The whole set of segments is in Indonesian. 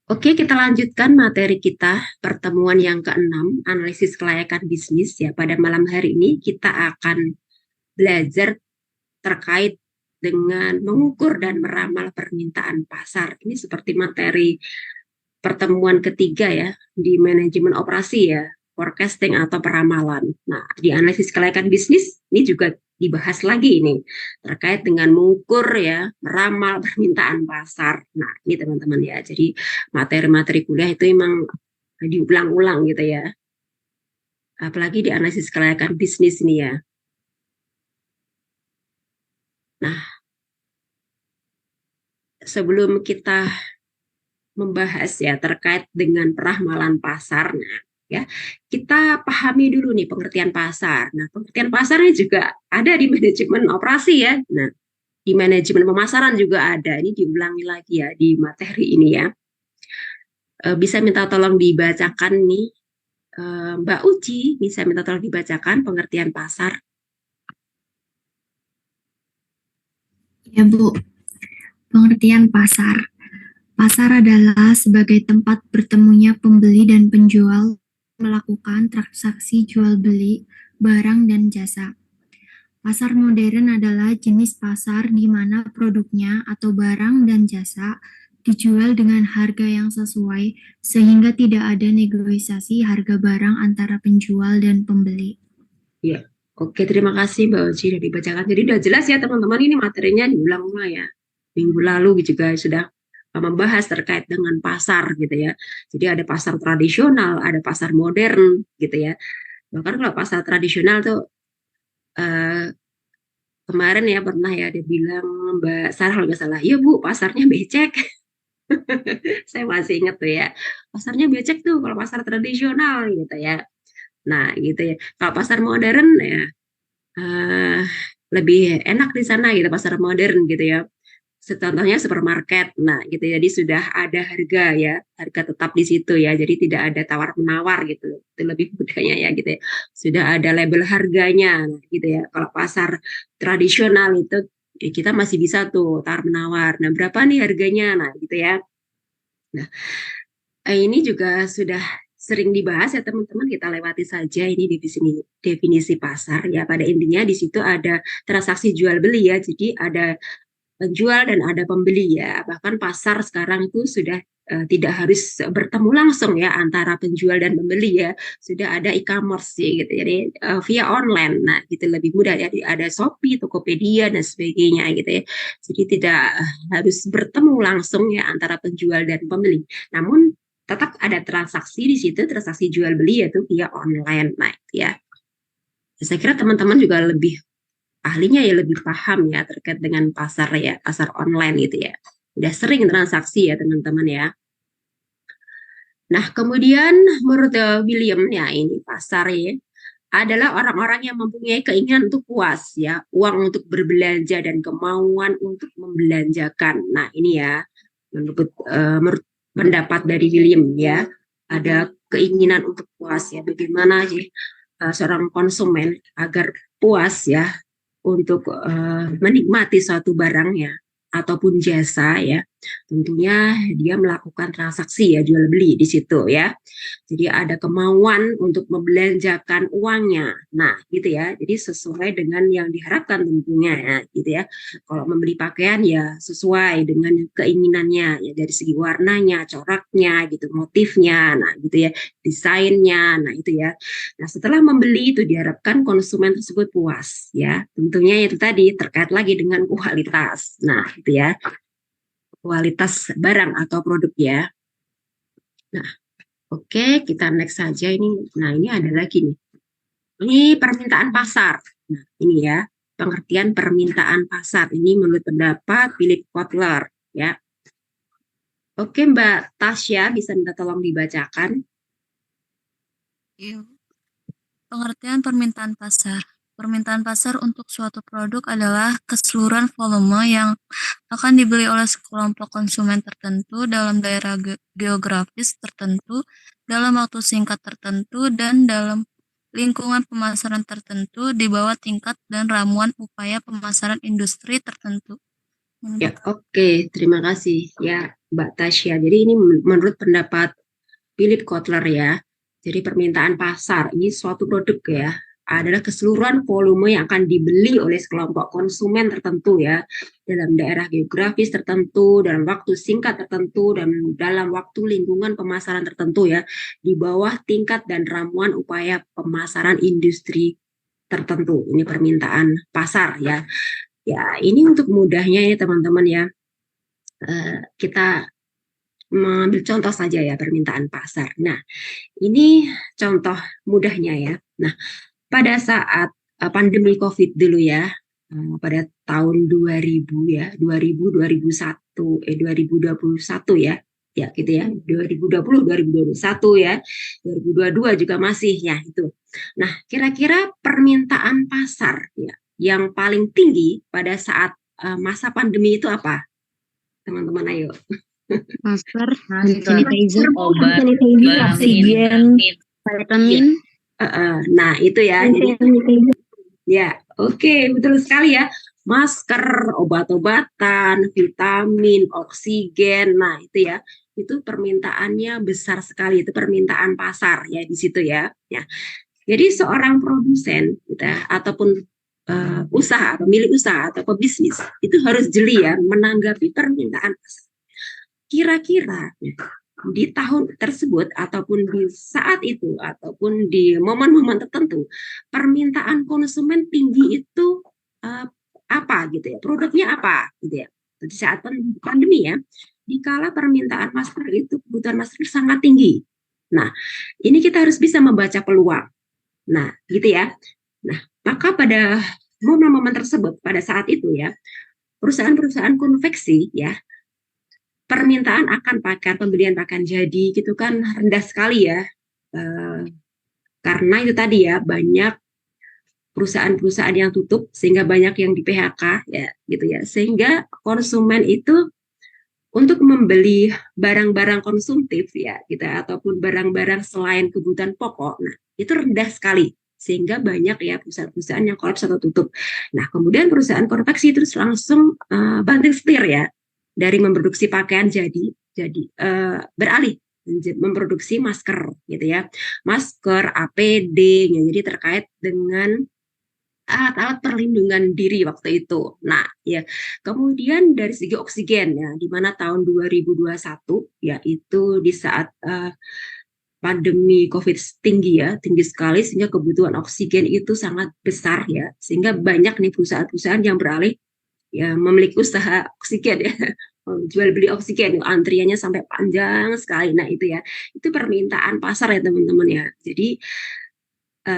Oke, kita lanjutkan materi kita, pertemuan yang keenam, analisis kelayakan bisnis. Ya, pada malam hari ini kita akan belajar terkait dengan mengukur dan meramal permintaan pasar. Ini seperti materi pertemuan ketiga ya, di manajemen operasi ya, forecasting atau peramalan. Nah, di analisis kelayakan bisnis ini juga dibahas lagi ini terkait dengan mengukur ya, meramal permintaan pasar. Nah, ini teman-teman ya. Jadi materi-materi kuliah itu memang diulang-ulang gitu ya. Apalagi di analisis kelayakan bisnis ini ya. Nah, sebelum kita membahas ya terkait dengan perahmalan pasar. Nah, ya, kita pahami dulu nih pengertian pasar. Nah, pengertian pasarnya juga ada di manajemen operasi ya. Nah, di manajemen pemasaran juga ada. Ini diulangi lagi ya di materi ini ya. Bisa minta tolong dibacakan nih, Mbak Uci, bisa minta tolong dibacakan pengertian pasar. Ya, Bu. Pengertian pasar. Pasar adalah sebagai tempat bertemunya pembeli dan penjual melakukan transaksi jual beli barang dan jasa. Pasar modern adalah jenis pasar di mana produknya atau barang dan jasa dijual dengan harga yang sesuai sehingga tidak ada negosiasi harga barang antara penjual dan pembeli. Ya, oke, terima kasih Mbak Uci sudah dibacakan. Jadi udah jelas ya teman-teman, ini materinya diulang-ulang ya. Minggu lalu juga sudah membahas terkait dengan pasar gitu ya. Jadi ada pasar tradisional, ada pasar modern gitu ya. Bahkan kalau pasar tradisional tuh eh, kemarin ya pernah ya dia bilang Mbak Sarah kalau nggak salah, ya Bu pasarnya becek. Saya masih ingat tuh ya. Pasarnya becek tuh kalau pasar tradisional gitu ya. Nah gitu ya. Kalau pasar modern ya eh, lebih enak di sana gitu pasar modern gitu ya. Contohnya supermarket, nah gitu ya. Jadi sudah ada harga ya, harga tetap di situ ya. Jadi tidak ada tawar menawar gitu. Itu lebih mudahnya ya gitu ya. Sudah ada label harganya nah, gitu ya. Kalau pasar tradisional itu ya kita masih bisa tuh tawar menawar. Nah berapa nih harganya? Nah gitu ya. Nah ini juga sudah sering dibahas ya teman-teman, kita lewati saja ini definisi pasar ya. Pada intinya di situ ada transaksi jual beli ya, jadi ada penjual dan ada pembeli ya. Bahkan pasar sekarang itu sudah tidak harus bertemu langsung ya antara penjual dan pembeli ya. Sudah ada e-commerce ya, gitu. Jadi via online. Nah, gitu lebih mudah ya. Ada Shopee, Tokopedia dan sebagainya gitu ya. Jadi tidak harus bertemu langsung ya antara penjual dan pembeli. Namun tetap ada transaksi di situ, transaksi jual beli yaitu via online. Nah, ya. Saya kira teman-teman juga lebih ahlinya ya lebih paham ya terkait dengan pasar ya, pasar online gitu ya. Udah sering transaksi ya teman-teman ya. Nah, kemudian menurut William ya ini pasar ya adalah orang-orang yang mempunyai keinginan untuk puas ya, uang untuk berbelanja dan kemauan untuk membelanjakan. Nah, ini ya menurut pendapat dari William ya, ada keinginan untuk puas ya. Bagaimana sih seorang konsumen agar puas ya untuk menikmati suatu barang ya ataupun jasa ya, tentunya dia melakukan transaksi ya jual beli di situ ya. Jadi ada kemauan untuk membelanjakan uangnya. Nah, gitu ya. Jadi sesuai dengan yang diharapkan tentunya ya, gitu ya. Kalau membeli pakaian ya sesuai dengan keinginannya ya dari segi warnanya, coraknya gitu, motifnya, nah gitu ya, desainnya, nah itu ya. Nah, setelah membeli itu diharapkan konsumen tersebut puas ya. Tentunya itu tadi terkait lagi dengan kualitas. Nah, itu ya, kualitas barang atau produk ya. Nah, oke, kita next saja ini. Nah, ini ada lagi nih. Ini permintaan pasar. Nah, ini ya, pengertian permintaan pasar. Ini menurut pendapat Philip Kotler ya. Oke, Mbak Tasya bisa minta tolong dibacakan. Iya. Pengertian permintaan pasar. Permintaan pasar untuk suatu produk adalah keseluruhan volume yang akan dibeli oleh sekelompok konsumen tertentu dalam daerah geografis tertentu, dalam waktu singkat tertentu, dan dalam lingkungan pemasaran tertentu di bawah tingkat dan ramuan upaya pemasaran industri tertentu. Ya, oke, terima kasih ya Mbak Tasya. Jadi ini menurut pendapat Philip Kotler ya. Jadi permintaan pasar ini suatu produk ya adalah keseluruhan volume yang akan dibeli oleh sekelompok konsumen tertentu ya dalam daerah geografis tertentu, dalam waktu singkat tertentu, dan dalam waktu lingkungan pemasaran tertentu ya di bawah tingkat dan ramuan upaya pemasaran industri tertentu. Ini permintaan pasar ya. Ya, ini untuk mudahnya ya teman-teman ya. Kita mengambil contoh saja ya permintaan pasar. Nah, ini contoh mudahnya ya. Nah, pada saat pandemi COVID dulu ya, pada tahun 2000 ya, 2000 2001 2021 ya. Ya gitu ya. 2020 2021 ya. 2022 juga masih ya itu. Nah, kira-kira permintaan pasar ya yang paling tinggi pada saat masa pandemi itu apa? Teman-teman ayo. Masker, Masker, sanitizer, obat, oksigen, vitamin. Nah, itu ya. Jadi, ya, oke, betul sekali ya. Masker, obat-obatan, vitamin, oksigen. Nah, itu ya. Itu permintaannya besar sekali. Itu permintaan pasar ya di situ ya. Ya. Jadi seorang produsen gitu ya, ataupun usaha, pemilik usaha atau pebisnis itu harus jeli ya menanggapi permintaan pasar. Kira-kira di tahun tersebut ataupun di saat itu ataupun di momen-momen tertentu permintaan konsumen tinggi itu apa gitu ya, produknya apa gitu ya. Di saat pandemi ya, dikala permintaan masker itu, kebutuhan masker sangat tinggi. Nah, ini kita harus bisa membaca peluang. Nah, gitu ya. Nah, maka pada momen-momen tersebut pada saat itu ya, perusahaan-perusahaan konveksi ya, permintaan akan pakaian, pembelian pakaian jadi gitu kan rendah sekali ya. Karena itu tadi ya, banyak perusahaan-perusahaan yang tutup sehingga banyak yang di PHK ya gitu ya. Sehingga konsumen itu untuk membeli barang-barang konsumtif ya gitu ataupun barang-barang selain kebutuhan pokok, nah itu rendah sekali sehingga banyak ya perusahaan-perusahaan yang kolaps atau tutup. Nah kemudian perusahaan konveksi terus langsung banting setir ya dari memproduksi pakaian jadi beralih memproduksi masker gitu ya, masker, APD ya, jadi terkait dengan alat-alat perlindungan diri waktu itu. Nah, ya. Kemudian dari segi oksigen ya, di mana tahun 2021 ya itu di saat pandemi COVID tinggi ya, tinggi sekali sehingga kebutuhan oksigen itu sangat besar ya. Sehingga banyak nih perusahaan-perusahaan yang beralih ya memiliki usaha oksigen ya. Jual beli oksigen, antriannya sampai panjang sekali. Nah, itu ya. Itu permintaan pasar ya, teman-teman ya. Jadi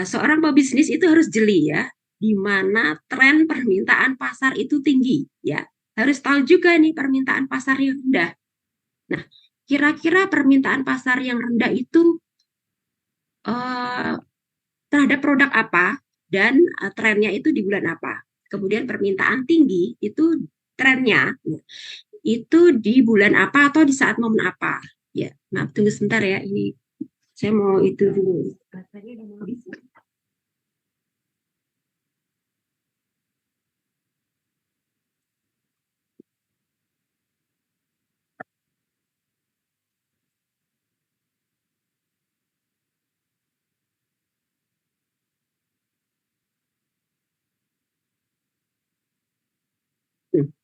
seorang pebisnis itu harus jeli ya, di mana tren permintaan pasar itu tinggi ya. Harus tahu juga nih permintaan pasar yang rendah. Nah, kira-kira permintaan pasar yang rendah itu terhadap produk apa dan trennya itu di bulan apa. Kemudian permintaan tinggi itu trennya itu di bulan apa atau di saat momen apa. Ya, maaf tunggu sebentar ya, ini saya mau itu dulu. Baterainya udah mau habis.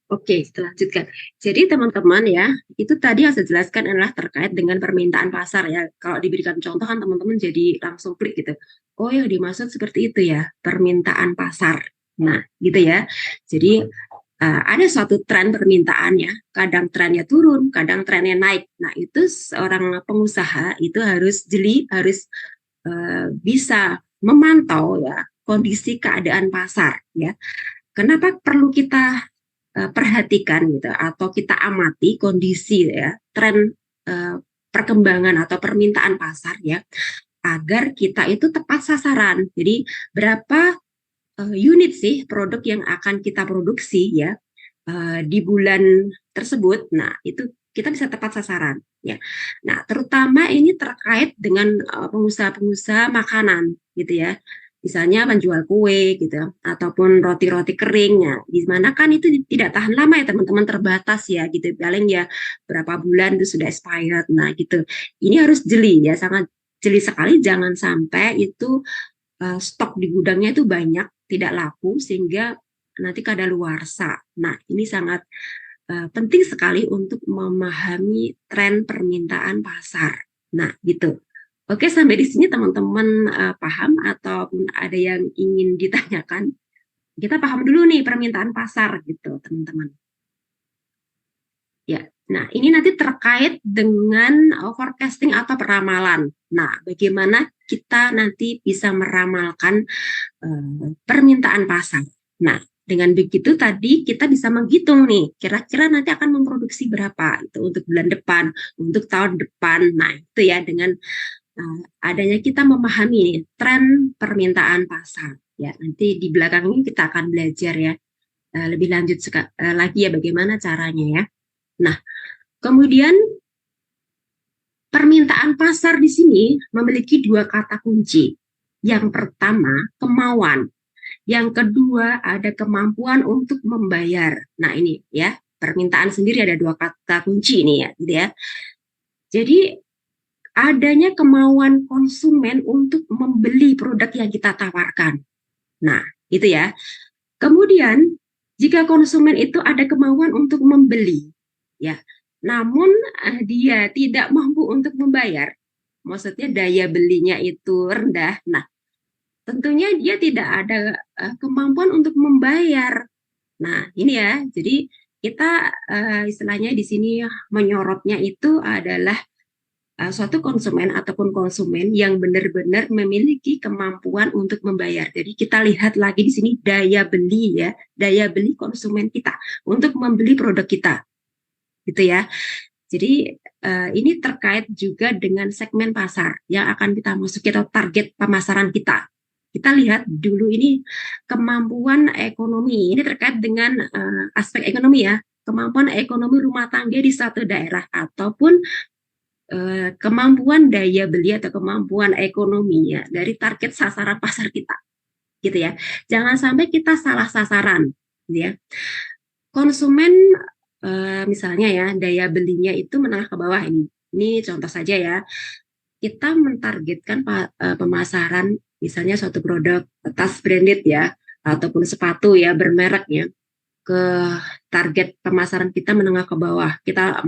Oke, kita lanjutkan. Jadi teman-teman ya, itu tadi yang saya jelaskan adalah terkait dengan permintaan pasar ya. Kalau diberikan contoh kan teman-teman jadi langsung klik gitu. Oh yang dimaksud seperti itu ya, permintaan pasar. Nah, gitu ya. Jadi ada suatu tren permintaannya, kadang trennya turun, kadang trennya naik. Nah, itu seorang pengusaha itu harus jeli, harus bisa memantau ya kondisi keadaan pasar ya. Kenapa perlu kita perhatikan gitu atau kita amati kondisi ya tren perkembangan atau permintaan pasar ya agar kita itu tepat sasaran. Jadi berapa unit sih produk yang akan kita produksi ya di bulan tersebut. Nah, itu kita bisa tepat sasaran ya. Nah, terutama ini terkait dengan pengusaha-pengusaha makanan gitu ya. misalnya menjual kue gitu ataupun roti-roti keringnya, di mana kan itu tidak tahan lama ya teman-teman, terbatas ya gitu, paling ya berapa bulan itu sudah expired. Nah gitu, ini harus jeli ya, sangat jeli sekali, jangan sampai itu stok di gudangnya itu banyak tidak laku sehingga nanti kadaluarsa. Nah ini sangat penting sekali untuk memahami tren permintaan pasar. Nah gitu. Oke, sampai di sini teman-teman paham ataupun ada yang ingin ditanyakan? Kita paham dulu nih permintaan pasar gitu, teman-teman. Ya, nah ini nanti terkait dengan forecasting atau peramalan. Nah, bagaimana kita nanti bisa meramalkan permintaan pasar. Nah, dengan begitu tadi kita bisa menghitung nih, kira-kira nanti akan memproduksi berapa itu untuk bulan depan, untuk tahun depan. Nah, itu ya dengan adanya kita memahami tren permintaan pasar. Ya, nanti di belakang ini kita akan belajar ya lebih lanjut lagi ya bagaimana caranya ya. Nah, kemudian permintaan pasar di sini memiliki dua kata kunci. Yang pertama, kemauan. Yang kedua, ada kemampuan untuk membayar. Nah, ini ya, permintaan sendiri ada dua kata kunci ini ya, gitu ya. Jadi adanya kemauan konsumen untuk membeli produk yang kita tawarkan. Nah, itu ya. Kemudian, jika konsumen itu ada kemauan untuk membeli, ya, namun dia tidak mampu untuk membayar, maksudnya daya belinya itu rendah. Nah, tentunya dia tidak ada kemampuan untuk membayar. Nah, ini ya. Jadi kita istilahnya di sini menyorotnya itu adalah suatu konsumen ataupun konsumen yang benar-benar memiliki kemampuan untuk membayar. Jadi kita lihat lagi di sini daya beli ya, daya beli konsumen kita untuk membeli produk kita, gitu ya. Jadi ini terkait juga dengan segmen pasar yang akan kita masuki atau target pemasaran kita. Kita lihat dulu ini kemampuan ekonomi, ini terkait dengan aspek ekonomi ya, kemampuan ekonomi rumah tangga di satu daerah ataupun kemampuan daya beli atau kemampuan ekonomi ya dari target sasaran pasar kita, gitu ya. Jangan sampai kita salah sasaran, gitu ya. Konsumen misalnya ya daya belinya itu menengah ke bawah ini. Ini contoh saja ya. Kita mentargetkan pemasaran misalnya suatu produk tas branded ya ataupun sepatu ya bermerek ya ke target pemasaran kita menengah ke bawah. Kita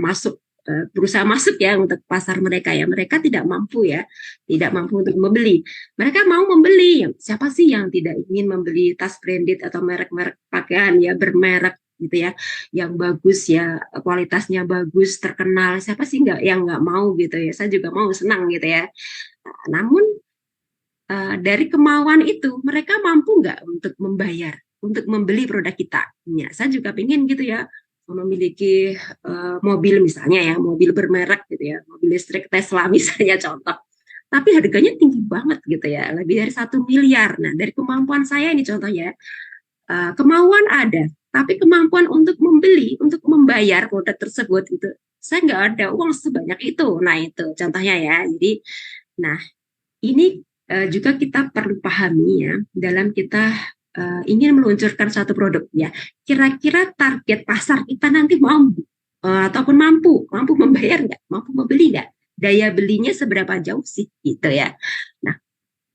berusaha masuk ya untuk pasar mereka ya. Mereka tidak mampu ya, tidak mampu untuk membeli. Mereka mau membeli. Siapa sih yang tidak ingin membeli tas branded atau merek-merek pakaian ya bermerek gitu ya, yang bagus ya, kualitasnya bagus, terkenal. Siapa sih yang nggak mau gitu ya? Saya juga mau, senang gitu ya. Namun dari kemauan itu mereka mampu nggak untuk membayar, untuk membeli produk kita? Ya, saya juga pengen gitu ya, memiliki mobil misalnya ya, mobil bermerek gitu ya, mobil listrik Tesla misalnya contoh. Tapi harganya tinggi banget gitu ya, lebih dari 1 miliar. Nah, dari kemampuan saya ini contohnya, kemauan ada, tapi kemampuan untuk membeli, untuk membayar produk tersebut itu, saya nggak ada uang sebanyak itu. Nah, itu contohnya ya. Jadi, nah ini juga kita perlu pahami ya, dalam kita ingin meluncurkan suatu produk ya, kira-kira target pasar kita nanti mampu ataupun mampu membayar nggak, mampu membeli nggak, daya belinya seberapa jauh sih gitu ya. Nah,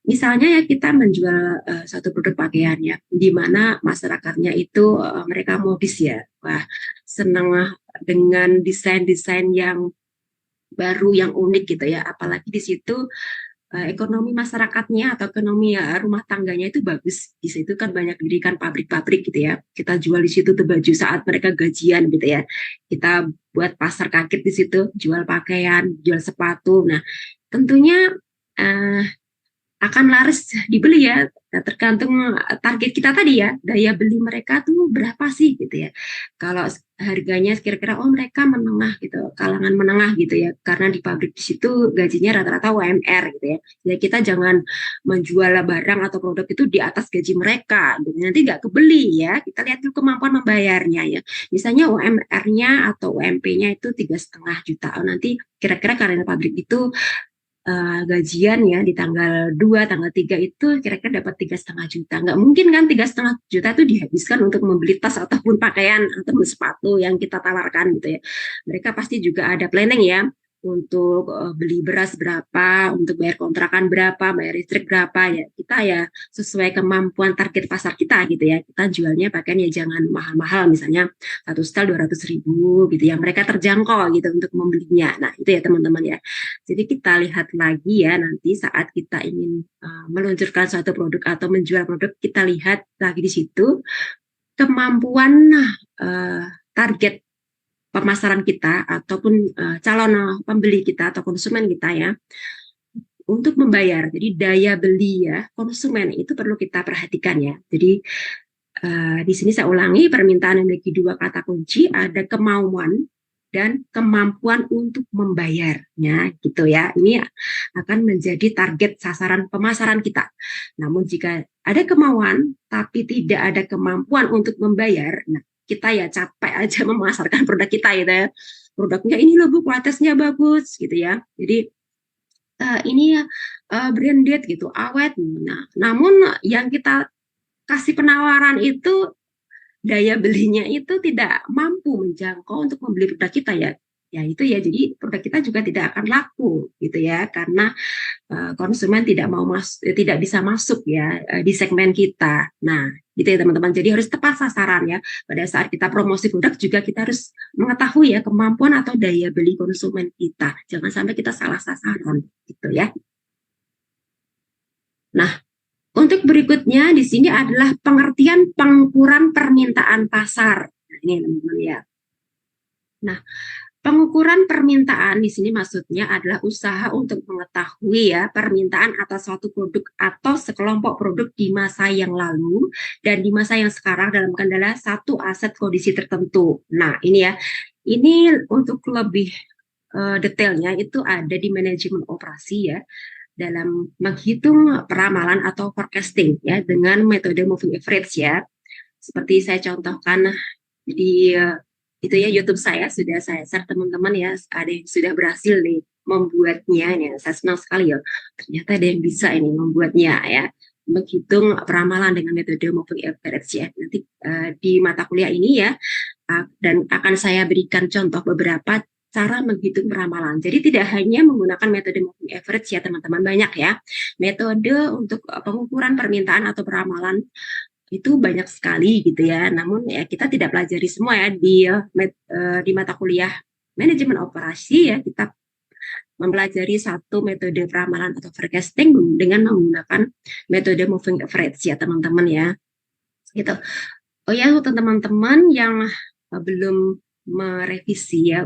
misalnya ya kita menjual suatu produk pakaian ya, di mana masyarakatnya itu mereka modis ya, wah senang dengan desain-desain yang baru, yang unik gitu ya, apalagi di situ ekonomi masyarakatnya atau ekonomi rumah tangganya itu bagus. Di situ kan banyak dirikan pabrik-pabrik gitu ya. Kita jual di situ tuh baju saat mereka gajian gitu ya. Kita buat pasar kaget di situ, jual pakaian, jual sepatu. Nah, tentunya akan laris dibeli ya, tergantung target kita tadi ya, daya beli mereka tuh berapa sih gitu ya. Kalau harganya kira-kira mereka menengah gitu, kalangan menengah gitu ya, karena di pabrik di situ gajinya rata-rata UMR gitu ya. Jadi kita jangan menjual barang atau produk itu di atas gaji mereka, gitu. Nanti nggak kebeli ya. Kita lihat dulu kemampuan membayarnya ya. Misalnya UMR-nya atau UMP-nya itu 3,5 juta, nanti kira-kira karyawan pabrik itu gajian ya di tanggal 2, tanggal 3 itu kira-kira dapat 3,5 juta. Nggak mungkin kan 3,5 juta itu dihabiskan untuk membeli tas ataupun pakaian atau sepatu yang kita tawarkan gitu ya. Mereka pasti juga ada planning ya untuk beli beras berapa, untuk bayar kontrakan berapa, bayar listrik berapa ya. Kita ya sesuai kemampuan target pasar kita gitu ya. Kita jualnya pakaian ya jangan mahal-mahal, misalnya satu setel 200.000 gitu ya. Mereka terjangkau gitu untuk membelinya. Nah itu ya teman-teman ya. Jadi kita lihat lagi ya nanti saat kita ingin meluncurkan suatu produk atau menjual produk, kita lihat lagi di situ kemampuan target pemasaran kita ataupun calon pembeli kita atau konsumen kita ya untuk membayar. Jadi daya beli ya konsumen itu perlu kita perhatikan ya. Jadi di sini saya ulangi, permintaan yang memiliki 2 kata kunci, ada kemauan dan kemampuan untuk membayarnya gitu ya. Ini akan menjadi target sasaran pemasaran kita. Namun jika ada kemauan tapi tidak ada kemampuan untuk membayar, nah kita ya capek aja memasarkan produk kita gitu ya. Produknya ini loh Bu, kualitasnya bagus gitu ya. Jadi ini branded gitu, awet. Nah, namun yang kita kasih penawaran itu daya belinya itu tidak mampu menjangkau untuk membeli produk kita ya. Ya itu ya, jadi produk kita juga tidak akan laku gitu ya, karena konsumen tidak bisa masuk ya di segmen kita. Nah, gitu ya teman-teman. Jadi harus tepat sasaran ya. Pada saat kita promosi produk juga kita harus mengetahui ya kemampuan atau daya beli konsumen kita. Jangan sampai kita salah sasaran gitu ya. Nah, untuk berikutnya di sini adalah pengertian pengukuran permintaan pasar. Nah, ini teman-teman ya. Nah, pengukuran permintaan di sini maksudnya adalah usaha untuk mengetahui ya permintaan atas suatu produk atau sekelompok produk di masa yang lalu dan di masa yang sekarang dalam kendala satu aset kondisi tertentu. Nah, ini ya. Ini untuk lebih detailnya itu ada di manajemen operasi ya, dalam menghitung peramalan atau forecasting ya dengan metode moving average ya. Seperti saya contohkan di itu ya YouTube saya sudah saya share teman-teman ya, ada yang sudah berhasil nih membuatnya ya. Saya senang sekali ya. Ternyata ada yang bisa ini membuatnya ya, menghitung peramalan dengan metode moving average ya. Nanti di mata kuliah ini ya dan akan saya berikan contoh beberapa cara menghitung peramalan. Jadi tidak hanya menggunakan metode moving average ya teman-teman, banyak ya metode untuk pengukuran permintaan atau peramalan itu banyak sekali gitu ya. Namun ya kita tidak pelajari semua ya di mata kuliah manajemen operasi ya. Kita mempelajari satu metode peramalan atau forecasting dengan menggunakan metode moving average ya teman-teman ya. Gitu. Oh ya untuk teman-teman yang belum merevisi ya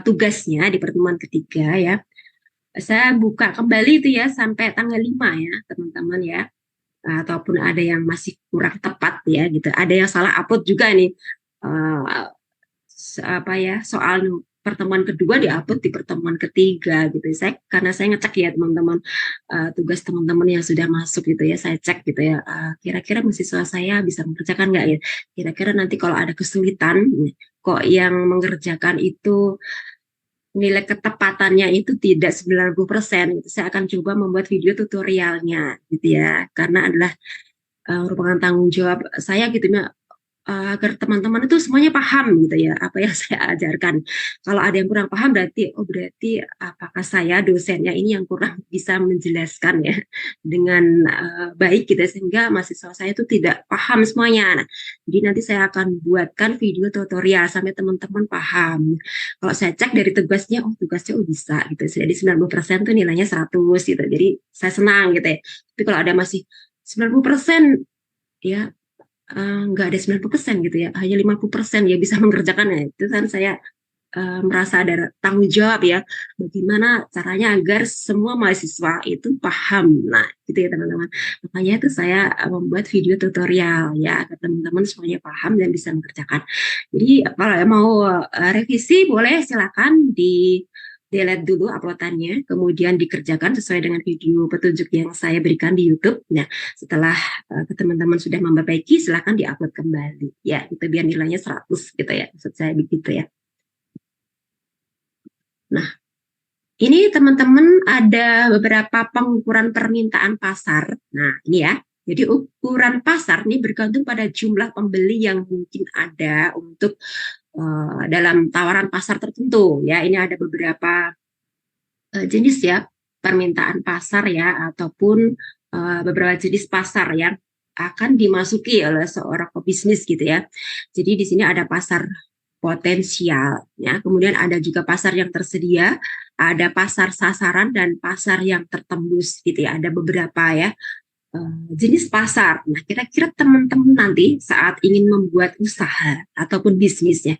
tugasnya di pertemuan ketiga ya. Saya buka kembali itu ya sampai tanggal 5 ya teman-teman ya. Ataupun ada yang masih kurang tepat ya gitu. Ada yang salah upload juga nih. Soal pertemuan kedua diupload di pertemuan ketiga gitu. Karena saya ngecek ya teman-teman tugas teman-teman yang sudah masuk gitu ya, saya cek gitu ya. Kira-kira mahasiswa saya bisa mengerjakan nggak ya? Kira-kira nanti kalau ada kesulitan kok yang mengerjakan itu nilai ketepatannya itu tidak 90%, gitu. Saya akan coba membuat video tutorialnya gitu ya, karena adalah merupakan tanggung jawab saya gitu ya, agar teman-teman itu semuanya paham gitu ya apa yang saya ajarkan. Kalau ada yang kurang paham berarti apakah saya dosennya ini yang kurang bisa menjelaskan ya dengan baik gitu sehingga mahasiswa saya itu tidak paham semuanya. Nah, jadi nanti saya akan buatkan video tutorial sampai teman-teman paham. Kalau saya cek dari tugasnya bisa gitu. Jadi 90% tuh nilainya 100 gitu. Jadi saya senang gitu ya. Tapi kalau ada masih 90% ya nggak ada 90% gitu ya, hanya 50% ya bisa mengerjakan ya. Itu kan saya merasa ada tanggung jawab ya, bagaimana caranya agar semua mahasiswa itu paham. Nah, gitu ya teman-teman. Makanya itu saya membuat video tutorial ya, agar teman-teman semuanya paham dan bisa mengerjakan. Jadi kalau mau revisi boleh silakan di delete dulu uploadannya, kemudian dikerjakan sesuai dengan video petunjuk yang saya berikan di YouTube. Nah, setelah teman-teman sudah memperbaiki, silakan diupload kembali. Ya, itu biar nilainya 100 gitu ya. Maksud saya begitu ya. Nah, Ini teman-teman ada beberapa pengukuran permintaan pasar. Nah, ini ya. Jadi ukuran pasar ini bergantung pada jumlah pembeli yang mungkin ada untuk dalam tawaran pasar tertentu ya. Ini ada beberapa jenis ya permintaan pasar ya ataupun beberapa jenis pasar yang akan dimasuki oleh seorang pebisnis gitu ya. Jadi di sini ada pasar potensial ya, kemudian ada juga pasar yang tersedia, ada pasar sasaran dan pasar yang tertembus gitu ya. Ada beberapa ya jenis pasar. Nah, kira-kira teman-teman nanti saat ingin membuat usaha ataupun bisnisnya,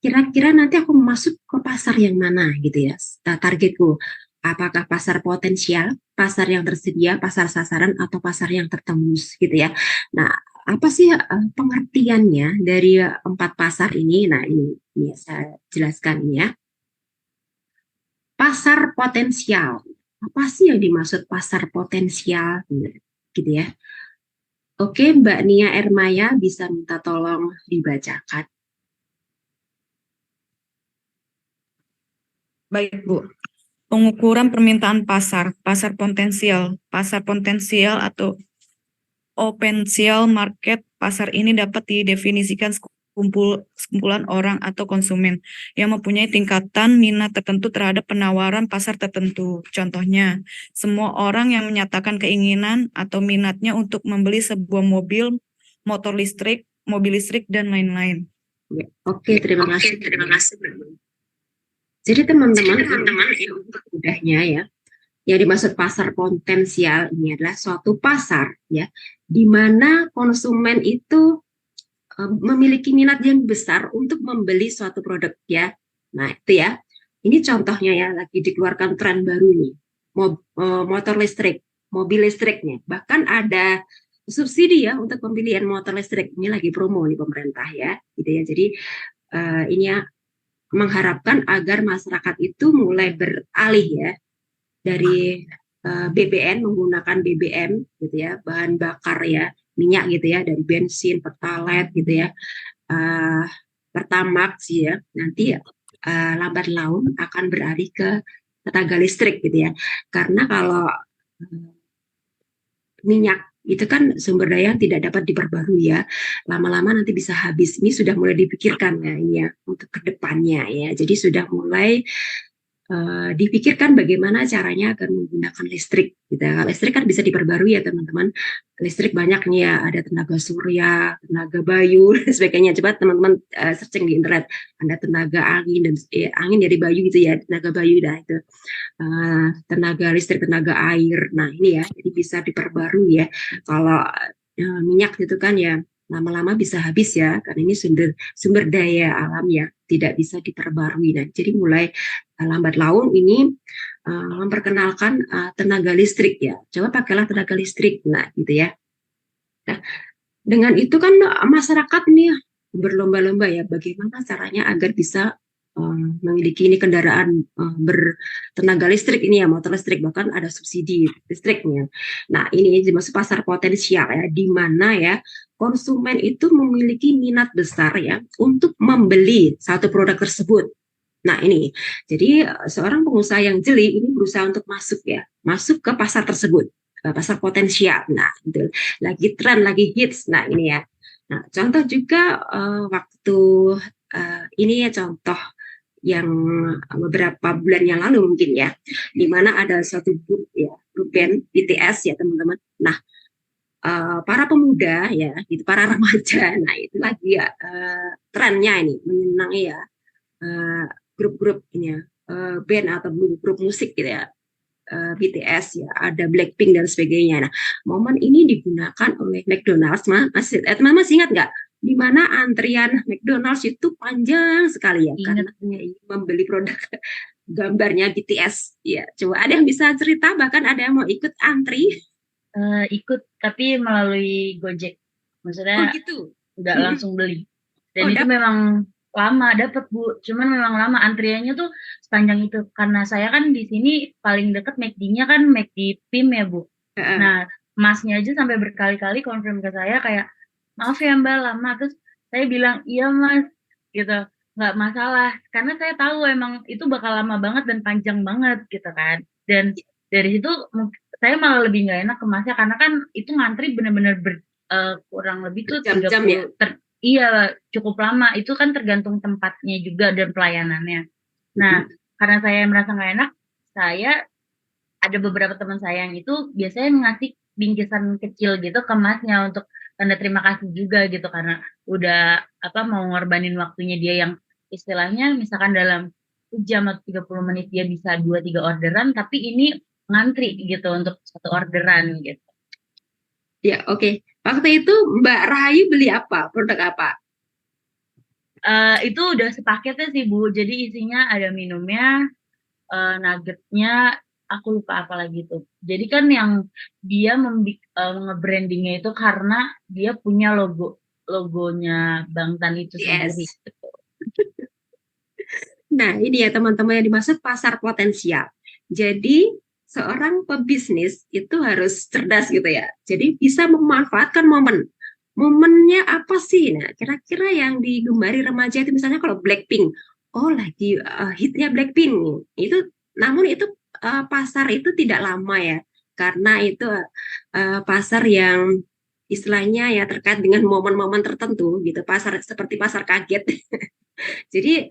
kira-kira nanti aku masuk ke pasar yang mana gitu ya. Targetku apakah pasar potensial, pasar yang tersedia, pasar sasaran atau pasar yang tertembus gitu ya. Nah, apa sih pengertiannya dari 4 pasar ini? Nah, ini saya jelaskan ini ya. Pasar potensial. Apa sih yang dimaksud pasar potensial? Gitu ya. Oke, Mbak Nia Ermaya bisa minta tolong dibacakan. Baik, Bu. Pengukuran permintaan pasar, pasar potensial atau opensial market. Pasar ini dapat didefinisikan sekumpulan orang atau konsumen yang mempunyai tingkatan minat tertentu terhadap penawaran pasar tertentu. Contohnya, semua orang yang menyatakan keinginan atau minatnya untuk membeli sebuah mobil, motor listrik, mobil listrik, dan lain-lain. Ya, oke, terima kasih. Jadi teman-teman, untuk mudahnya ya, yang dimaksud pasar potensial ini adalah suatu pasar ya, di mana konsumen itu memiliki minat yang besar untuk membeli suatu produk ya. Nah itu ya, ini contohnya ya, lagi dikeluarkan tren baru nih, motor listrik, mobil listriknya, bahkan ada subsidi ya untuk pembelian motor listrik. Ini lagi promo nih pemerintah ya, gitu ya. Jadi ini ya mengharapkan agar masyarakat itu mulai beralih ya dari BBM, menggunakan BBM gitu ya, bahan bakar ya, minyak gitu ya, dari bensin, pertalite gitu ya, Pertamax ya, nanti lambat laun akan beralih ke tenaga listrik gitu ya. Karena kalau minyak itu kan sumber daya yang tidak dapat diperbarui ya, lama-lama nanti bisa habis. Ini sudah mulai dipikirkan ya, ini ya untuk kedepannya ya. Jadi sudah mulai dipikirkan bagaimana caranya agar menggunakan listrik. Gitu. Listrik kan bisa diperbarui ya teman-teman. Listrik banyak nih ya, ada tenaga surya, tenaga bayu, dan sebagainya. Coba teman-teman searching di internet, ada tenaga angin dan angin dari bayu gitu ya, tenaga bayu dah itu. Tenaga listrik, tenaga air. Nah ini ya, jadi bisa diperbarui ya. Kalau minyak itu kan ya lama-lama bisa habis ya, karena ini sumber daya alam ya, tidak bisa diperbarui. Nah, jadi mulai lambat laun ini memperkenalkan tenaga listrik ya. Coba pakailah tenaga listrik, nah gitu ya. Nah, dengan itu kan masyarakat nih berlomba-lomba ya, bagaimana caranya agar bisa memiliki ini kendaraan bertenaga listrik ini ya, motor listrik, bahkan ada subsidi listriknya. Nah ini dimaksud pasar potensial ya, di mana ya konsumen itu memiliki minat besar ya untuk membeli satu produk tersebut. Nah ini, jadi seorang pengusaha yang jeli ini berusaha untuk masuk ya, masuk ke pasar tersebut, pasar potensial. Nah itu lagi tren, lagi hits. Nah ini ya. Nah contoh juga waktu ini ya contoh yang beberapa bulan yang lalu mungkin ya, di mana ada suatu grup ya, grup band BTS ya teman-teman. Nah para pemuda ya, gitu, para remaja, nah itu lagi ya trennya ini menyenangi ya grup-grup ini ya, band atau grup musik gitu ya, BTS ya, ada Blackpink dan sebagainya. Nah, momen ini digunakan oleh McDonald's, teman-teman masih ingat nggak? Di mana antrian McDonald's itu panjang sekali ya, karena ingin membeli produk gambarnya BTS. Ya, coba ada yang bisa cerita, bahkan ada yang mau ikut antri? Ikut, tapi melalui Gojek. Maksudnya gitu. Nggak langsung beli. Dan itu memang lama dapat Bu. Cuman memang lama antriannya tuh sepanjang itu. Karena saya kan di sini paling deket McD-nya kan McD PIM ya Bu. Nah, masnya aja sampai berkali-kali konfirm ke saya kayak, maaf ya Mbak lama. Terus saya bilang, iya Mas. Gitu. nggak masalah karena saya tahu emang itu bakal lama banget dan panjang banget gitu kan. Dan dari situ saya malah lebih nggak enak kemasnya karena kan itu ngantri bener-bener kurang lebih tuh Jam-jam ya. 30 iya cukup lama. Itu kan tergantung tempatnya juga dan pelayanannya. Nah, karena saya merasa nggak enak, saya ada beberapa teman saya yang itu biasanya ngasih bingkisan kecil gitu ke masnya untuk tanda terima kasih juga gitu karena udah mau ngorbanin waktunya dia yang istilahnya misalkan dalam jam atau 30 menit dia bisa 2-3 orderan tapi ini ngantri gitu untuk satu orderan gitu. Ya, oke. Waktu itu Mbak Rahayu beli apa? Produk apa? Itu udah sepaketnya sih Bu, jadi isinya ada minumnya, nuggetnya, aku lupa apa lagi tuh. Jadi kan yang dia nge-brandingnya itu karena dia punya logonya Bang Tan itu sendiri. Yes. Nah, ini ya teman-teman yang dimaksud pasar potensial. Jadi, seorang pebisnis itu harus cerdas gitu ya. Jadi, bisa memanfaatkan momen. Momennya apa sih? Nah, kira-kira yang digemari remaja itu misalnya kalau Blackpink. Oh, lagi hitnya Blackpink. Namun itu pasar itu tidak lama ya. Karena itu pasar yang istilahnya ya terkait dengan momen-momen tertentu gitu. Pasar seperti pasar kaget. Jadi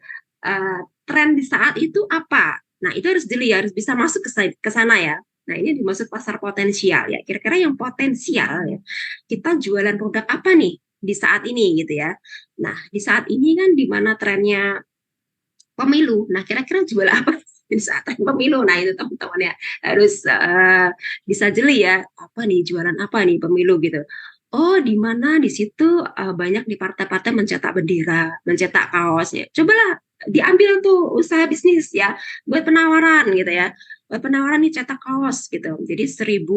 tren di saat itu apa? Nah, itu harus dilihat, harus bisa masuk ke sana ya. Nah, ini dimaksud pasar potensial ya. Kira-kira yang potensial ya. Kita jualan produk apa nih di saat ini gitu ya. Nah, di saat ini kan di mana trennya pemilu. Nah, kira-kira jual apa di saat tren pemilu? Nah, itu teman-teman ya harus bisa jeli ya. Apa nih jualan apa nih pemilu gitu. Oh, di mana di situ banyak di partai-partai mencetak bendera, mencetak kaos ya. Cobalah diambil tuh usaha bisnis ya, buat penawaran gitu ya. Buat penawaran nih cetak kaos gitu. Jadi 1.000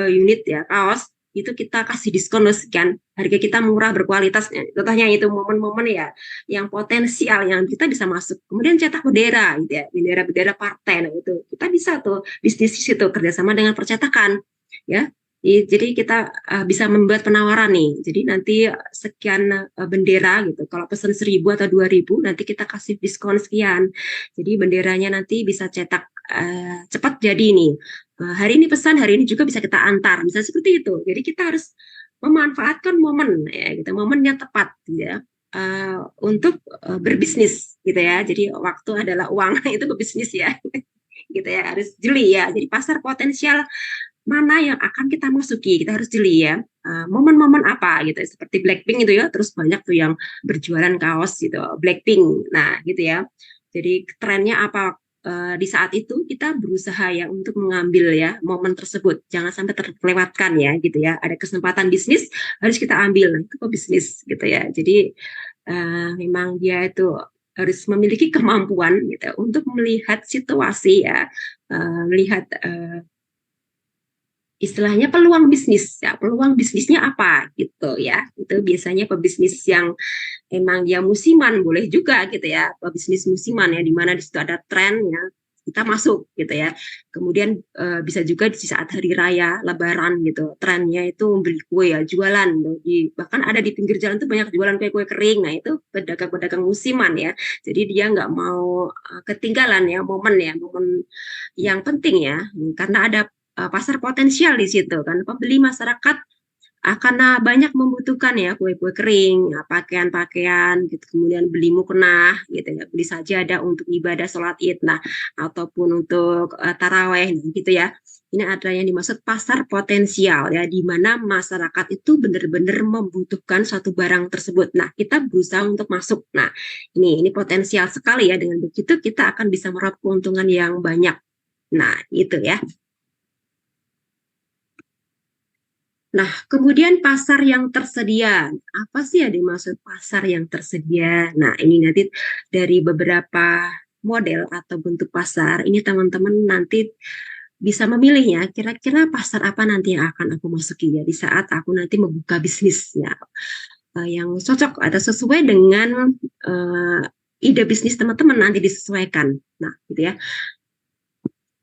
unit ya kaos itu kita kasih diskon sekian, harga kita murah berkualitas. Contohnya itu momen-momen ya yang potensial yang kita bisa masuk. Kemudian cetak bendera gitu ya, bendera-bendera partai. Nah, itu kita bisa tuh bisnis di situ kerjasama dengan percetakan ya. Jadi kita bisa membuat penawaran nih. Jadi nanti sekian bendera gitu. Kalau pesan 1.000 atau 2.000 nanti kita kasih diskon sekian. Jadi benderanya nanti bisa cetak cepat jadi nih. Hari ini pesan, hari ini juga bisa kita antar. Bisa seperti itu. Jadi kita harus memanfaatkan momen ya gitu. Momennya tepat gitu ya. Untuk berbisnis gitu ya. Jadi waktu adalah uang itu berbisnis ya. Gitu ya, harus jeli ya. Jadi pasar potensial mana yang akan kita masuki, kita harus jeli ya. Momen-momen apa gitu, seperti Blackpink itu ya, terus banyak tuh yang berjualan kaos gitu, Blackpink, nah gitu ya. Jadi trennya apa di saat itu kita berusaha ya untuk mengambil ya momen tersebut, jangan sampai terlewatkan ya gitu ya. Ada kesempatan bisnis harus kita ambil, nah, itu kok bisnis gitu ya. Jadi memang dia itu harus memiliki kemampuan gitu untuk melihat situasi ya, melihat istilahnya peluang bisnis ya, peluang bisnisnya apa gitu ya. Itu biasanya pebisnis yang emang dia musiman boleh juga gitu ya, pebisnis musiman ya, di mana di situ ada tren ya, kita masuk gitu ya. Kemudian bisa juga di saat hari raya lebaran gitu, trennya itu membeli kue ya, jualan bahkan ada di pinggir jalan tuh banyak jualan kue-kue kering. Nah, itu pedagang-pedagang musiman ya. Jadi dia nggak mau ketinggalan ya momen yang penting ya, karena ada pasar potensial di situ kan, pembeli masyarakat akan banyak membutuhkan ya kue-kue kering, pakaian-pakaian gitu, kemudian beli mukena gitu ya, beli sajadah untuk ibadah sholat id, nah ataupun untuk taraweh gitu ya. Ini ada yang dimaksud pasar potensial ya, di mana masyarakat itu benar-benar membutuhkan suatu barang tersebut. Nah, kita berusaha untuk masuk. Nah, ini potensial sekali ya, dengan begitu kita akan bisa meraup keuntungan yang banyak. Nah, itu ya. Nah, kemudian pasar yang tersedia. Apa sih yang dimaksud pasar yang tersedia? Nah, ini nanti dari beberapa model atau bentuk pasar, ini teman-teman nanti bisa memilihnya, kira-kira pasar apa nanti yang akan aku masuki ya di saat aku nanti membuka bisnisnya. Yang cocok atau sesuai dengan ide bisnis teman-teman nanti disesuaikan. Nah, gitu ya.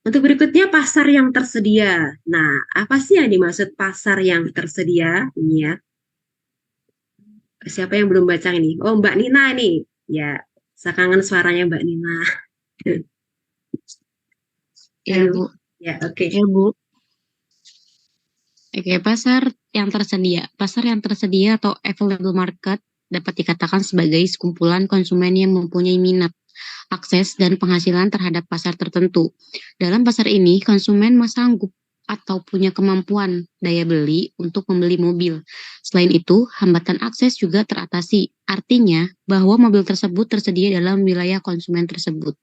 Untuk berikutnya pasar yang tersedia. Nah, apa sih yang dimaksud pasar yang tersedia? Ini ya. Siapa yang belum baca ini? Oh, Mbak Nina nih. Ya, saya kangen suaranya Mbak Nina. Ya, Halo. Bu. Ya, oke. Ya, Bu. Oke, pasar yang tersedia atau available market dapat dikatakan sebagai sekumpulan konsumen yang mempunyai minat, akses, dan penghasilan terhadap pasar tertentu. Dalam pasar ini, konsumen sanggup atau punya kemampuan daya beli untuk membeli mobil. Selain itu, hambatan akses juga teratasi. Artinya bahwa mobil tersebut tersedia dalam wilayah konsumen tersebut.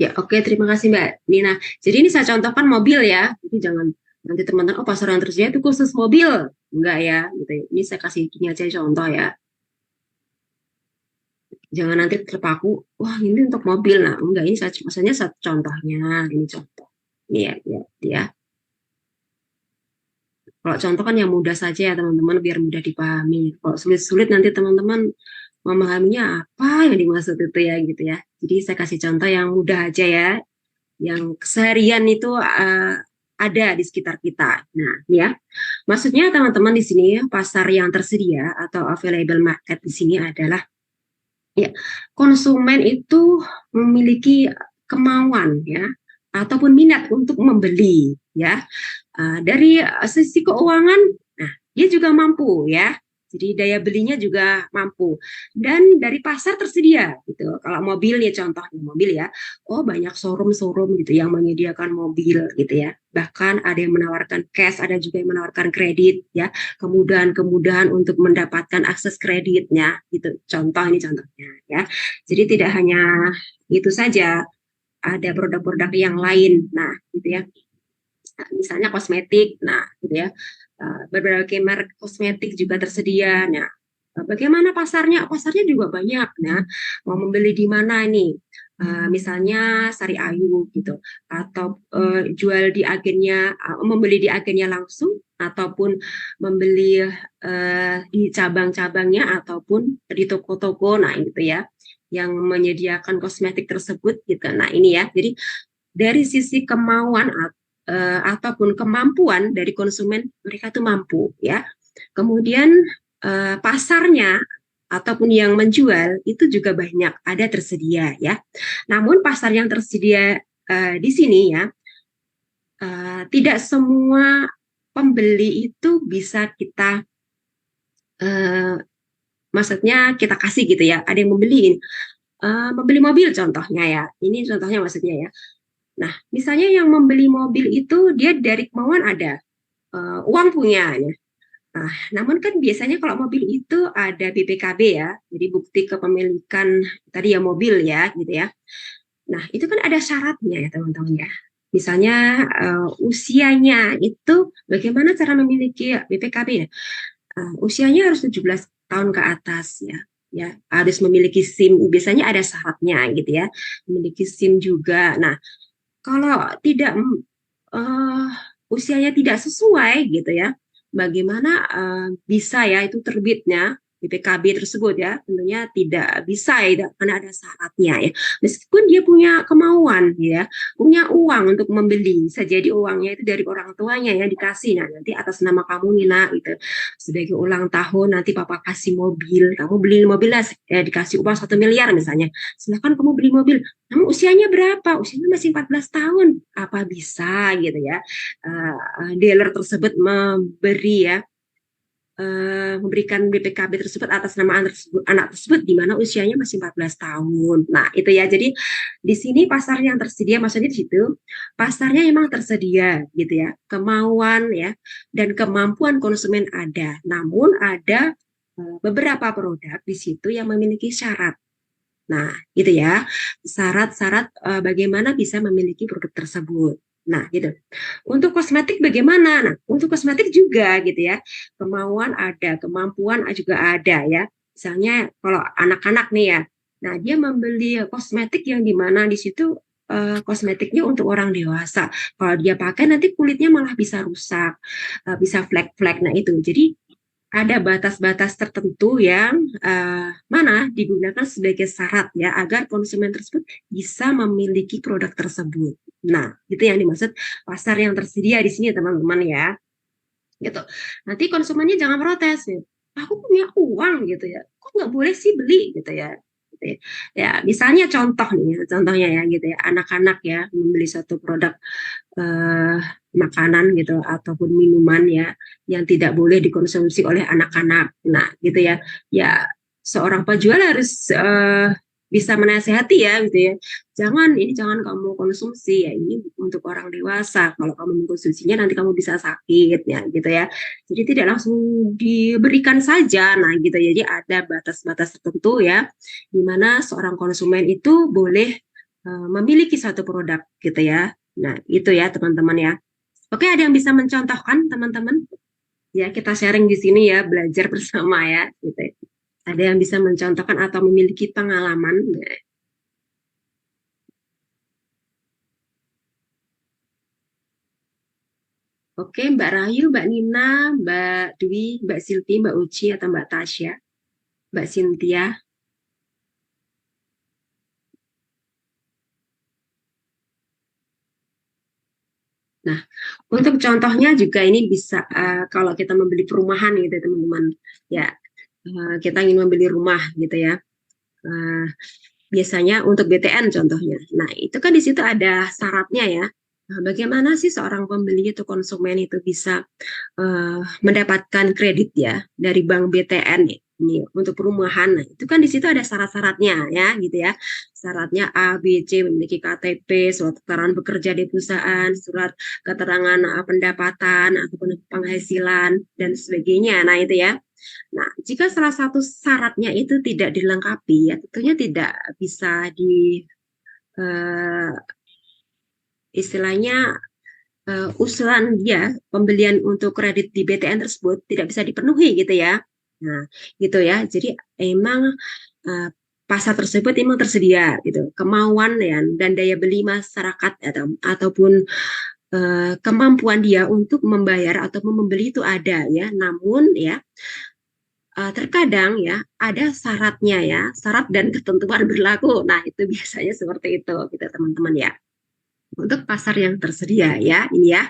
Ya, oke, terima kasih Mbak Nina. Jadi ini saya contohkan mobil ya. Jadi jangan nanti teman-teman, oh pasar yang tersedia itu khusus mobil. Enggak ya, gitu. Ini saya kasih gini aja contoh ya. Jangan nanti terpaku, wah ini untuk mobil. Nah, enggak, ini saya maksudnya satu contohnya, ini contoh. Ini ya. Kalau contoh kan yang mudah saja ya teman-teman, biar mudah dipahami. Kalau sulit-sulit nanti teman-teman memahaminya apa yang dimaksud itu ya gitu ya. Jadi saya kasih contoh yang mudah aja ya, yang keseharian itu ada di sekitar kita. Nah, ya, maksudnya teman-teman di sini pasar yang tersedia atau available market di sini adalah ya konsumen itu memiliki kemauan ya ataupun minat untuk membeli ya. Dari sisi keuangan, nah dia juga mampu ya. Jadi daya belinya juga mampu. Dan dari pasar tersedia gitu. Kalau mobil ya contohnya mobil ya. Oh banyak showroom-showroom gitu yang menyediakan mobil gitu ya. Bahkan ada yang menawarkan cash, ada juga yang menawarkan kredit ya. Kemudahan-kemudahan untuk mendapatkan akses kreditnya gitu. Contoh ini contohnya ya. Jadi tidak hanya itu saja, ada produk-produk yang lain. Nah, gitu ya. Misalnya kosmetik, nah gitu ya, berbagai merek kosmetik juga tersedia. Nah, bagaimana pasarnya? Pasarnya juga banyak. Nah, mau membeli di mana nih? Misalnya Sari Ayu gitu, atau jual di agennya, membeli di agennya langsung, ataupun membeli di cabang-cabangnya, ataupun di toko-toko. Nah, gitu ya, yang menyediakan kosmetik tersebut gitu. Nah, ini ya, jadi dari sisi kemauan ataupun kemampuan dari konsumen, mereka tuh mampu ya. Kemudian pasarnya ataupun yang menjual itu juga banyak, ada tersedia ya. Namun pasar yang tersedia di sini ya, tidak semua pembeli itu bisa kita maksudnya kita kasih gitu ya. Ada yang membeli mobil contohnya ya. Ini contohnya maksudnya ya. Nah, misalnya yang membeli mobil itu dia dari kemauan ada, uang punya. Ya. Nah, namun kan biasanya kalau mobil itu ada BPKB ya, jadi bukti kepemilikan tadi ya mobil ya, gitu ya. Nah, itu kan ada syaratnya ya teman-teman ya. Misalnya usianya itu bagaimana cara memiliki BPKB ya? Usianya harus 17 tahun ke atas ya. Ya, harus memiliki SIM. Biasanya ada syaratnya gitu ya. Memiliki SIM juga. Nah, kalau tidak usianya tidak sesuai gitu ya, bagaimana bisa ya itu terbitnya BPKB tersebut ya, tentunya tidak bisa ya karena ada syaratnya ya. Meskipun dia punya kemauan ya, punya uang untuk membeli, bisa jadi uangnya itu dari orang tuanya ya dikasih. Nah nanti atas nama kamu Nina gitu, sebagai ulang tahun nanti papa kasih mobil, kamu beli mobil lah, dikasih uang 1 miliar misalnya. Silakan kamu beli mobil. Namun usianya berapa? Usianya masih 14 tahun. Apa bisa gitu ya? Dealer tersebut memberikan BPKB tersebut atas nama anak tersebut di mana usianya masih 14 tahun. Nah, itu ya. Jadi di sini pasar yang tersedia, maksudnya di situ pasarnya memang tersedia gitu ya. Kemauan ya dan kemampuan konsumen ada. Namun ada beberapa produk di situ yang memiliki syarat. Nah, gitu ya. Syarat-syarat bagaimana bisa memiliki produk tersebut. Nah, gitu. Untuk kosmetik bagaimana? Nah, untuk kosmetik juga gitu ya. Kemauan ada, kemampuan juga ada ya. Misalnya kalau anak-anak nih ya. Nah, dia membeli kosmetik yang dimana di situ kosmetiknya untuk orang dewasa. Kalau dia pakai nanti kulitnya malah bisa rusak, bisa flek-flek. Nah, itu. Jadi ada batas-batas tertentu yang mana digunakan sebagai syarat ya agar konsumen tersebut bisa memiliki produk tersebut. Nah, itu yang dimaksud pasar yang tersedia di sini teman-teman ya. Gitu. Nanti konsumennya jangan protes ya. aku punya uang gitu ya, kok nggak boleh sih beli gitu ya. Gitu ya. Ya, misalnya contohnya ya gitu ya, anak-anak ya membeli satu produk eh, makanan gitu ataupun minuman ya yang tidak boleh dikonsumsi oleh anak-anak. Nah, gitu ya. Ya, seorang penjual harus bisa menasehati ya gitu ya. Jangan kamu konsumsi ya, ini untuk orang dewasa. Kalau kamu mengkonsumsinya nanti kamu bisa sakit ya gitu ya. Jadi tidak langsung diberikan saja. Nah, gitu ya. Jadi ada batas-batas tertentu ya di mana seorang konsumen itu boleh memiliki satu produk gitu ya. Nah, itu ya teman-teman ya. Oke, ada yang bisa mencontohkan teman-teman? Ya, kita sharing di sini ya, belajar bersama ya gitu ya. Ada yang bisa mencontohkan atau memiliki pengalaman? Oke, Mbak Rahayu, Mbak Nina, Mbak Dwi, Mbak Silvi, Mbak Uci, atau Mbak Tasya, Mbak Cynthia. Nah, untuk contohnya juga ini bisa kalau kita membeli perumahan gitu teman-teman. Ya, kita ingin membeli rumah gitu ya. Uh, biasanya untuk BTN contohnya. Nah, itu kan di situ ada syaratnya ya. Nah, bagaimana sih seorang pembeli itu konsumen itu bisa mendapatkan kredit ya dari bank BTN ini untuk perumahan. Nah, itu kan di situ ada syarat-syaratnya ya gitu ya. Syaratnya A, B, C, memiliki KTP, surat keterangan bekerja di perusahaan, surat keterangan pendapatan ataupun penghasilan dan sebagainya. Nah, itu ya. Nah, jika salah satu syaratnya itu tidak dilengkapi, ya tentunya tidak bisa eh, istilahnya usulan dia pembelian untuk kredit di BTN tersebut tidak bisa dipenuhi gitu ya. Nah, gitu ya. Jadi emang pasar tersebut emang tersedia gitu. Kemauan ya, dan daya beli masyarakat ataupun kemampuan dia untuk membayar atau membeli itu ada ya. Namun ya terkadang ya ada syaratnya ya, syarat dan ketentuan berlaku. Nah, itu biasanya seperti itu gitu teman-teman ya. Untuk pasar yang tersedia ya, ini ya.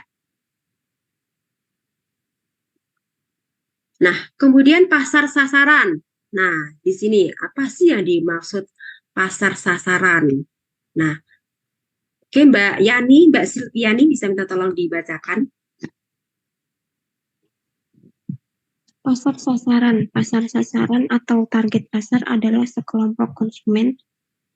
Nah, kemudian pasar sasaran. Nah, di sini apa sih yang dimaksud pasar sasaran? Nah, oke Mbak Yani, Mbak Silviani bisa minta tolong dibacakan. Pasar sasaran atau target pasar adalah sekelompok konsumen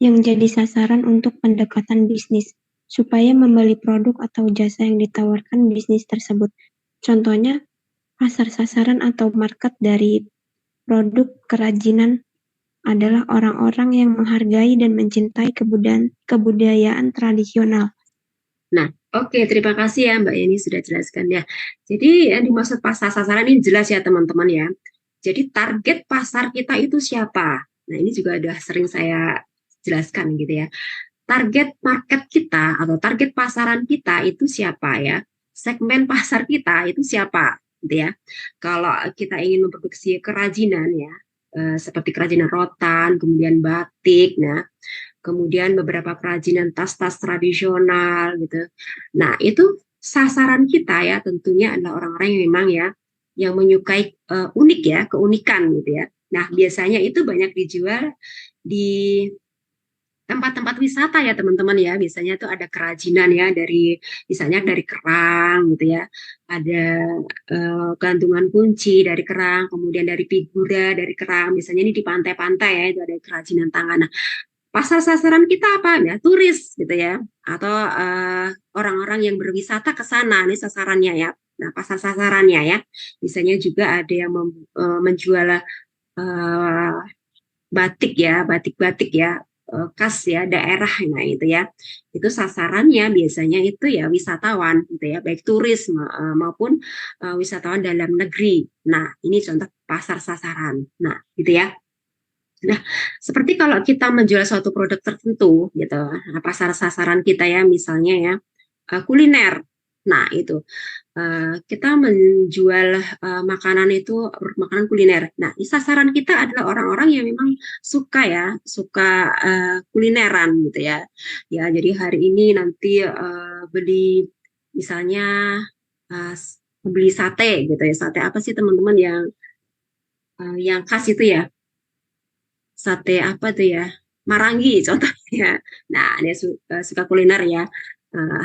yang jadi sasaran untuk pendekatan bisnis, supaya membeli produk atau jasa yang ditawarkan bisnis tersebut. Contohnya, pasar sasaran atau market dari produk kerajinan adalah orang-orang yang menghargai dan mencintai kebudayaan tradisional. Nah, oke, terima kasih ya Mbak Yani sudah jelaskan ya. Jadi yang dimaksud pasar sasaran ini jelas ya teman-teman ya. Jadi target pasar kita itu siapa? Nah, ini juga udah sering saya jelaskan gitu ya. Target market kita atau target pasaran kita itu siapa ya? Segmen pasar kita itu siapa gitu ya. Kalau kita ingin memproduksi kerajinan ya, seperti kerajinan rotan, kemudian batik, nah kemudian beberapa kerajinan tas-tas tradisional gitu. Nah, itu sasaran kita ya tentunya adalah orang-orang yang memang ya yang menyukai unik ya, keunikan gitu ya. Nah, biasanya itu banyak dijual di tempat-tempat wisata ya teman-teman ya. Biasanya tuh ada kerajinan ya dari misalnya dari kerang gitu ya. Ada gantungan kunci dari kerang, kemudian dari figura dari kerang. Misalnya ini di pantai-pantai ya itu ada kerajinan tangan. Nah, pasar sasaran kita apa ya? Turis gitu ya, atau orang-orang yang berwisata ke sana nih sasarannya ya. Nah, pasar sasarannya ya, misalnya juga ada yang menjual batik ya, batik-batik ya, khas ya daerah, nah itu ya, itu sasarannya biasanya itu ya wisatawan gitu ya, baik turis maupun wisatawan dalam negeri. Nah, ini contoh pasar sasaran. Nah, gitu ya. Nah, seperti kalau kita menjual suatu produk tertentu, gitu, nah, pasar sasaran kita ya, misalnya ya, kuliner. Nah, itu kita menjual makanan itu makanan kuliner. Nah, sasaran kita adalah orang-orang yang memang suka ya, suka kulineran gitu ya. Ya, jadi hari ini nanti beli misalnya uh, beli sate gitu ya. Sate apa sih teman-teman yang yang khas itu ya, sate apa tuh ya, Marangi contohnya. Nah, dia suka kuliner ya.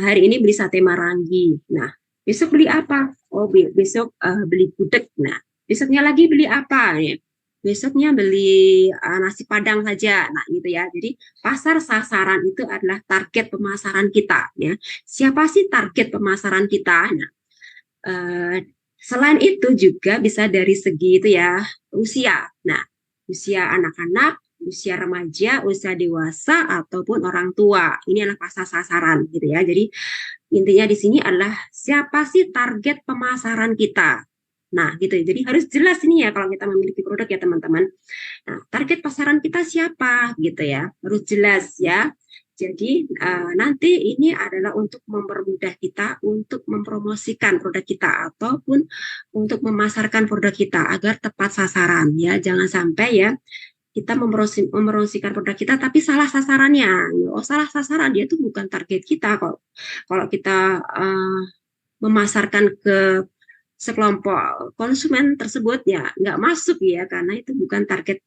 Hari ini beli sate Marangi. Nah, besok beli apa? Oh, besok beli gudeg. Nah, besoknya lagi beli apa? Ya. Besoknya beli nasi Padang saja. Nah, gitu ya. Jadi, pasar sasaran itu adalah target pemasaran kita. Ya. Siapa sih target pemasaran kita? Nah, selain itu juga bisa dari segi itu ya, usia. Nah, usia anak-anak, usia remaja, usia dewasa, ataupun orang tua. Ini adalah pasar sasaran gitu ya. Jadi intinya di sini adalah siapa sih target pemasaran kita. Nah, gitu ya. Jadi harus jelas ini ya kalau kita memiliki produk ya teman-teman. Nah, target pasaran kita siapa gitu ya. Harus jelas ya. Jadi nanti ini adalah untuk mempermudah kita untuk mempromosikan produk kita ataupun untuk memasarkan produk kita agar tepat sasaran ya. Jangan sampai ya kita mempromosikan produk kita tapi salah sasarannya. Oh, salah sasaran, dia itu bukan target kita kok. Kalau kita memasarkan ke sekelompok konsumen tersebut ya nggak masuk ya karena itu bukan target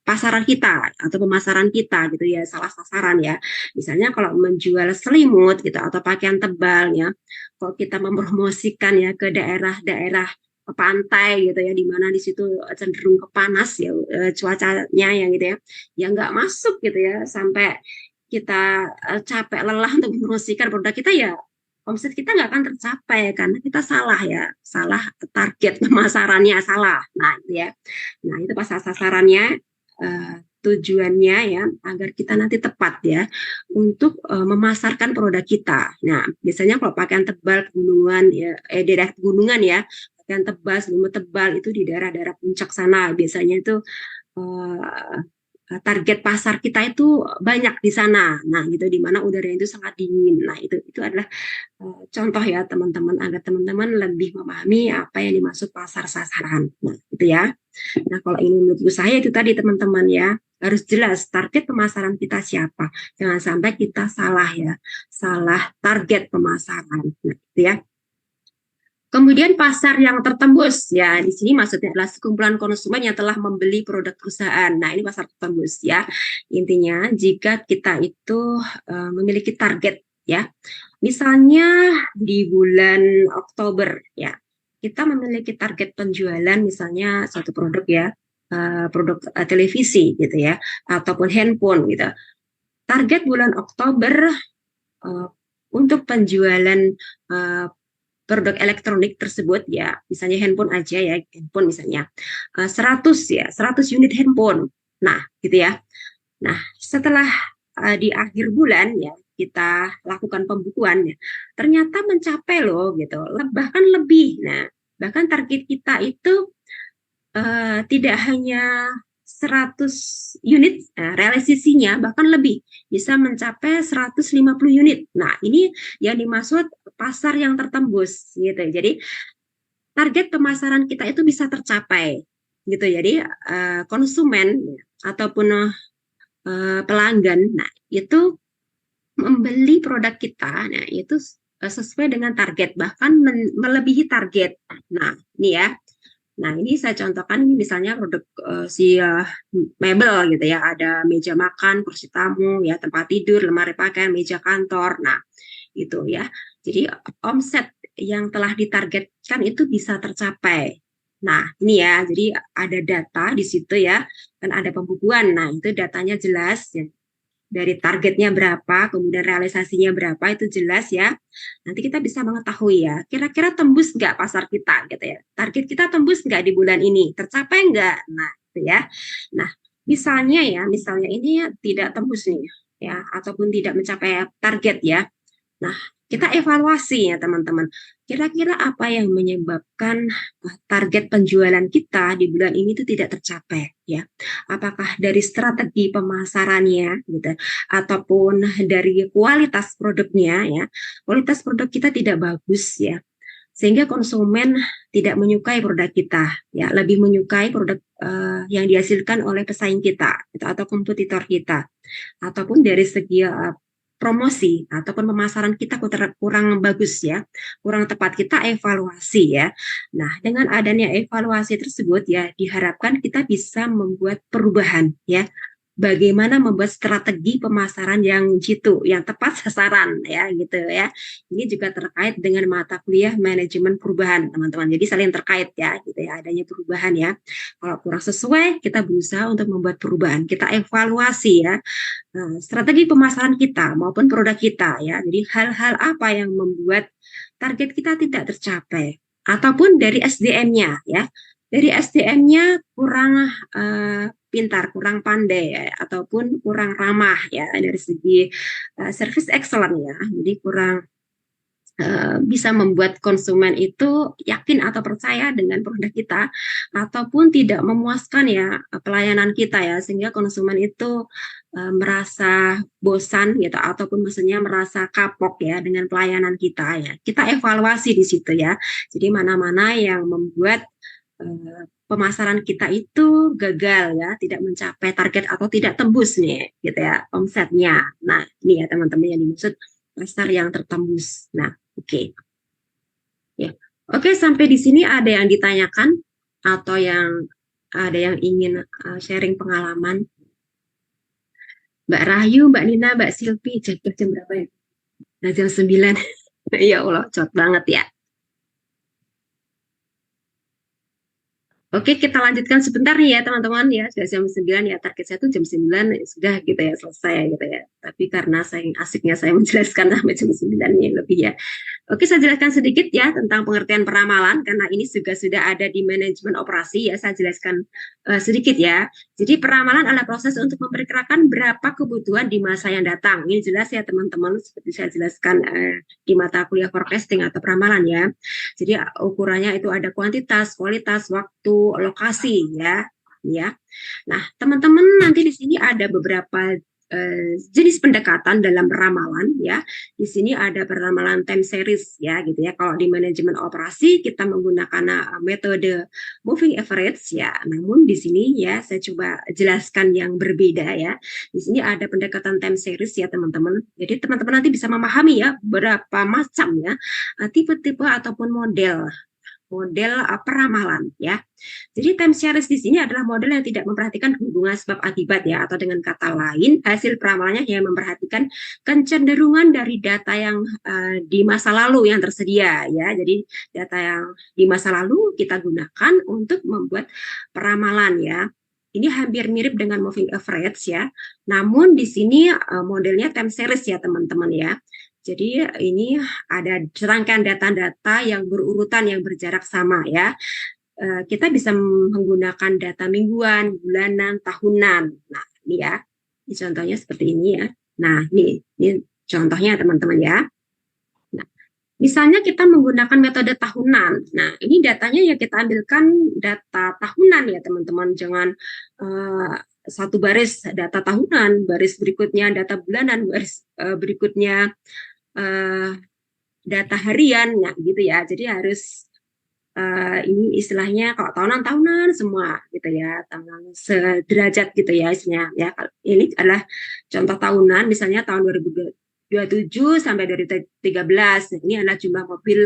pasaran kita atau pemasaran kita gitu ya, salah sasaran ya. Misalnya kalau menjual selimut gitu atau pakaian tebal ya, kalau kita mempromosikan ya ke daerah-daerah pantai gitu ya, di mana di situ cenderung kepanas ya cuacanya yang gitu ya nggak masuk gitu ya, sampai kita capek lelah untuk mempromosikan produk kita ya omset kita nggak akan tercapai karena kita salah ya, salah target pemasarannya salah. Nah itu ya, nah itu pasar sasarannya tujuannya ya agar kita nanti tepat ya untuk memasarkan produk kita. Nah biasanya kalau pakaian tebal pegunungan ya, daerah pegunungan ya, pakaian tebal, selimut tebal itu di daerah-daerah puncak sana biasanya itu target pasar kita itu banyak di sana. Nah, gitu di mana udaranya itu sangat dingin. Nah, itu adalah contoh ya teman-teman agar teman-teman lebih memahami apa yang dimaksud pasar sasaran. Nah, itu ya. Nah, kalau ini menurut saya itu tadi teman-teman ya, harus jelas target pemasaran kita siapa. Jangan sampai kita salah ya, salah target pemasaran. Nah, itu ya. Kemudian pasar yang tertembus, ya di sini maksudnya adalah sekumpulan konsumen yang telah membeli produk perusahaan. Nah ini pasar tertembus ya. Intinya jika kita itu memiliki target ya, misalnya di bulan Oktober ya, kita memiliki target penjualan misalnya suatu produk ya, produk televisi gitu ya, ataupun handphone gitu. Target bulan Oktober untuk penjualan produk elektronik tersebut ya, misalnya handphone aja ya, handphone misalnya 100 ya, 100 unit handphone. Nah, gitu ya. Nah, setelah di akhir bulan ya kita lakukan pembukuan ya, ternyata mencapai loh gitu, bahkan lebih. Nah, bahkan target kita itu tidak hanya 100 unit, realisasinya bahkan lebih, bisa mencapai 150 unit. Nah, ini yang dimaksud pasar yang tertembus gitu. Jadi target pemasaran kita itu bisa tercapai gitu. Jadi konsumen ataupun pelanggan, nah itu membeli produk kita, nah itu sesuai dengan target, bahkan melebihi target. Nah, ini ya. Nah, ini saya contohkan ini misalnya produk mebel gitu ya, ada meja makan, kursi tamu, ya tempat tidur, lemari pakaian, meja kantor. Nah, itu ya. Jadi omset yang telah ditargetkan itu bisa tercapai. Nah, ini ya. Jadi ada data di situ ya, kan ada pembukuan. Nah, itu datanya jelas ya. Dari targetnya berapa, kemudian realisasinya berapa, itu jelas ya. Nanti kita bisa mengetahui ya, kira-kira tembus nggak pasar kita gitu ya. Target kita tembus nggak di bulan ini, tercapai nggak? Nah, itu ya. Nah, misalnya ini tidak tembus nih ya, ataupun tidak mencapai target ya. Nah, kita evaluasi ya teman-teman. Kira-kira apa yang menyebabkan target penjualan kita di bulan ini itu tidak tercapai ya? Apakah dari strategi pemasarannya gitu, ataupun dari kualitas produknya ya? Kualitas produk kita tidak bagus ya, sehingga konsumen tidak menyukai produk kita ya, lebih menyukai produk yang dihasilkan oleh pesaing kita gitu, atau kompetitor kita, ataupun dari segi promosi ataupun pemasaran kita kurang bagus ya, kurang tepat, kita evaluasi ya. Nah, dengan adanya evaluasi tersebut ya diharapkan kita bisa membuat perubahan ya. Bagaimana membuat strategi pemasaran yang jitu, yang tepat sasaran ya gitu ya. Ini juga terkait dengan mata kuliah manajemen perubahan, teman-teman. Jadi saling terkait ya gitu ya, adanya perubahan ya. Kalau kurang sesuai, kita berusaha untuk membuat perubahan. Kita evaluasi ya strategi pemasaran kita maupun produk kita ya. Jadi hal-hal apa yang membuat target kita tidak tercapai ataupun dari SDM-nya ya. Dari SDM-nya kurang pintar, kurang pandai ya, ataupun kurang ramah ya dari segi service excellent ya. Jadi kurang bisa membuat konsumen itu yakin atau percaya dengan produk kita ataupun tidak memuaskan ya pelayanan kita ya, sehingga konsumen itu merasa bosan gitu ataupun maksudnya merasa kapok ya dengan pelayanan kita ya. Kita evaluasi di situ ya. Jadi mana-mana yang membuat pemasaran kita itu gagal ya, tidak mencapai target atau tidak tembus nih gitu ya omsetnya. Nah, ini ya teman-teman yang dimaksud pasar yang tertembus. Nah, oke. Ya. Oke, sampai di sini ada yang ditanyakan atau yang ada yang ingin sharing pengalaman? Mbak Rahayu, Mbak Nina, Mbak Silvi, jam berapa ya? Nah, jam 9. Ya Allah, cepet banget ya. Oke, kita lanjutkan sebentar nih ya teman-teman ya. Sudah jam 9 ya, target saya tuh jam 9 sudah gitu ya, selesai gitu ya. Tapi karena saya asiknya saya menjelaskan sampai jam 9 ya lebih ya. Oke, saya jelaskan sedikit ya tentang pengertian peramalan karena ini juga sudah ada di manajemen operasi ya. Saya jelaskan sedikit ya. Jadi peramalan adalah proses untuk memperkirakan berapa kebutuhan di masa yang datang. Ini jelas ya teman-teman, seperti saya jelaskan di mata kuliah forecasting atau peramalan ya. Jadi ukurannya itu ada kuantitas, kualitas, waktu, lokasi ya. Ya. Nah, teman-teman nanti di sini ada beberapa jenis pendekatan dalam peramalan ya. Di sini ada peramalan time series ya gitu ya. Kalau di manajemen operasi kita menggunakan metode moving average ya. Namun di sini ya saya coba jelaskan yang berbeda ya. Di sini ada pendekatan time series ya teman-teman. Jadi teman-teman nanti bisa memahami ya berapa macam ya tipe-tipe ataupun model peramalan ya. Jadi time series di sini adalah model yang tidak memperhatikan hubungan sebab akibat ya, atau dengan kata lain hasil peramalannya yang memperhatikan kecenderungan dari data yang di masa lalu yang tersedia ya. Jadi data yang di masa lalu kita gunakan untuk membuat peramalan ya. Ini hampir mirip dengan moving average ya. Namun di sini modelnya time series ya teman-teman ya. Jadi ini ada serangkaian data-data yang berurutan yang berjarak sama ya. Kita bisa menggunakan data mingguan, bulanan, tahunan. Nah, ini ya. Ini contohnya seperti ini ya. Nah, ini contohnya teman-teman ya. Nah, misalnya kita menggunakan metode tahunan. Nah, ini datanya ya kita ambilkan data tahunan ya teman-teman. Jangan satu baris data tahunan, baris berikutnya data bulanan, baris berikutnya data harian, nah gitu ya. Jadi harus ini istilahnya kalau tahunan semua gitu ya, tanggal sederajat gitu ya istilahnya ya. Ini adalah contoh tahunan, misalnya tahun 2027 sampai 2013. Nah, ini adalah jumlah mobil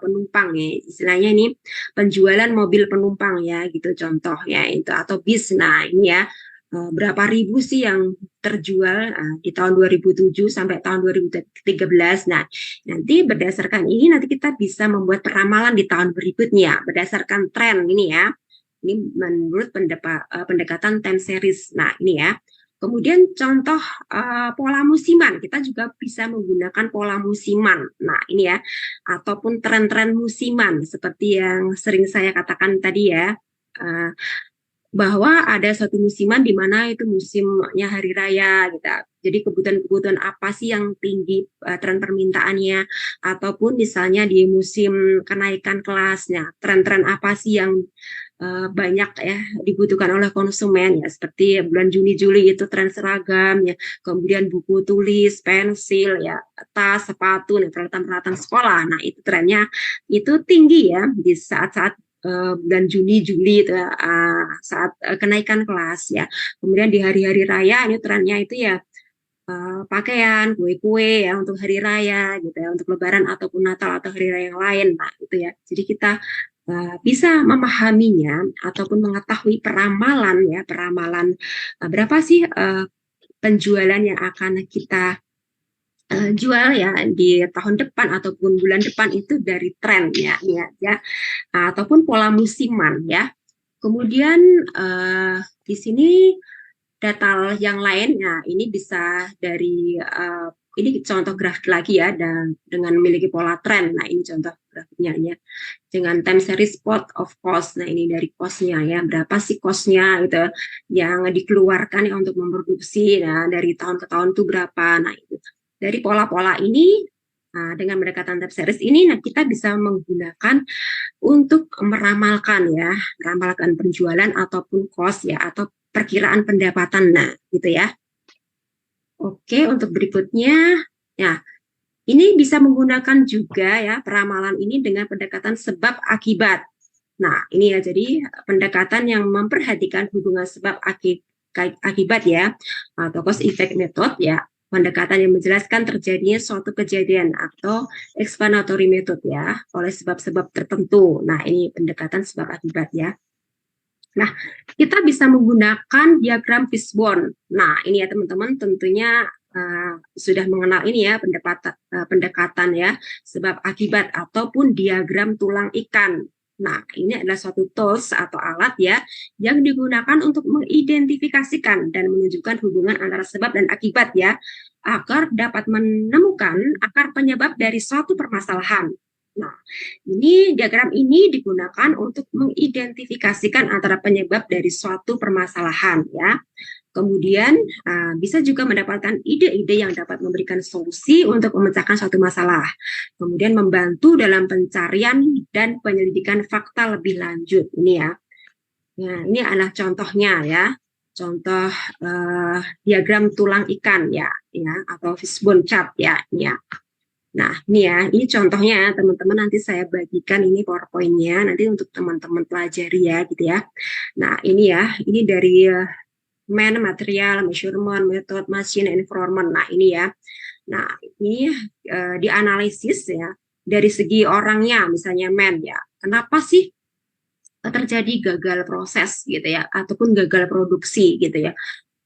penumpang ya, istilahnya ini penjualan mobil penumpang ya gitu contohnya itu, atau bis. Nah ini ya berapa ribu sih yang terjual di tahun 2007 sampai tahun 2013. Nah, nanti berdasarkan ini nanti kita bisa membuat peramalan di tahun berikutnya berdasarkan tren ini ya. Ini menurut pendekatan time series. Nah, ini ya. Kemudian contoh pola musiman, kita juga bisa menggunakan pola musiman. Nah, ini ya. Ataupun tren-tren musiman seperti yang sering saya katakan tadi ya. Bahwa ada suatu musiman di mana itu musimnya hari raya gitu. Jadi kebutuhan-kebutuhan apa sih yang tinggi tren permintaannya, ataupun misalnya di musim kenaikan kelasnya, tren-tren apa sih yang banyak ya dibutuhkan oleh konsumen ya, seperti bulan Juni Juli itu tren seragam ya, kemudian buku tulis, pensil ya, tas, sepatu, peralatan-peralatan sekolah. Nah, itu trennya itu tinggi ya di saat-saat bulan Juni Juli itu saat kenaikan kelas ya. Kemudian di hari-hari raya ini trennya itu ya pakaian, kue-kue ya untuk hari raya gitu ya, untuk Lebaran ataupun Natal atau hari raya yang lain. Nah, itu ya. Jadi kita bisa memahaminya ataupun mengetahui peramalan ya, peramalan berapa sih penjualan yang akan kita jual ya di tahun depan ataupun bulan depan itu dari tren ya, ataupun pola musiman ya. Kemudian di sini data yang lain, nah ini bisa dari ini contoh grafik lagi ya, dan dengan memiliki pola tren. Nah ini contoh grafiknya ya, dengan time series spot of cost. Nah ini dari costnya ya, berapa sih costnya gitu yang dikeluarkan ya untuk memproduksi. Nah dari tahun ke tahun itu berapa. Nah itu dari pola-pola ini. Nah, dengan mendekatan time series ini, nah kita bisa menggunakan untuk meramalkan ya, meramalkan penjualan ataupun cost ya, atau perkiraan pendapatan. Nah, gitu ya. Oke, untuk berikutnya, ya, ini bisa menggunakan juga ya peramalan ini dengan pendekatan sebab akibat. Nah, ini ya, jadi pendekatan yang memperhatikan hubungan sebab akibat ya, atau cause effect method ya. Pendekatan yang menjelaskan terjadinya suatu kejadian atau explanatory method ya, oleh sebab-sebab tertentu. Nah, ini pendekatan sebab akibat ya. Nah, kita bisa menggunakan diagram fishbone. Nah, ini ya teman-teman, tentunya sudah mengenal ini ya pendekatan ya sebab akibat ataupun diagram tulang ikan. Nah, ini adalah suatu tools atau alat ya yang digunakan untuk mengidentifikasikan dan menunjukkan hubungan antara sebab dan akibat ya, agar dapat menemukan akar penyebab dari suatu permasalahan. Nah, ini diagram ini digunakan untuk mengidentifikasikan antara penyebab dari suatu permasalahan ya. Kemudian bisa juga mendapatkan ide-ide yang dapat memberikan solusi untuk memecahkan suatu masalah. Kemudian membantu dalam pencarian dan penyelidikan fakta lebih lanjut. Ini ya. Nah, ini adalah contohnya ya. Contoh diagram tulang ikan ya, atau fishbone chart ya, ini ya. Nah, ini ya, ini contohnya teman-teman, nanti saya bagikan ini PowerPoint-nya nanti untuk teman-teman pelajari ya gitu ya. Nah, ini ya, ini dari material, measurement, method, machine, environment. Nah, ini ya. Nah, ini dianalisis ya dari segi orangnya, misalnya ya. Kenapa sih terjadi gagal proses gitu ya, ataupun gagal produksi gitu ya?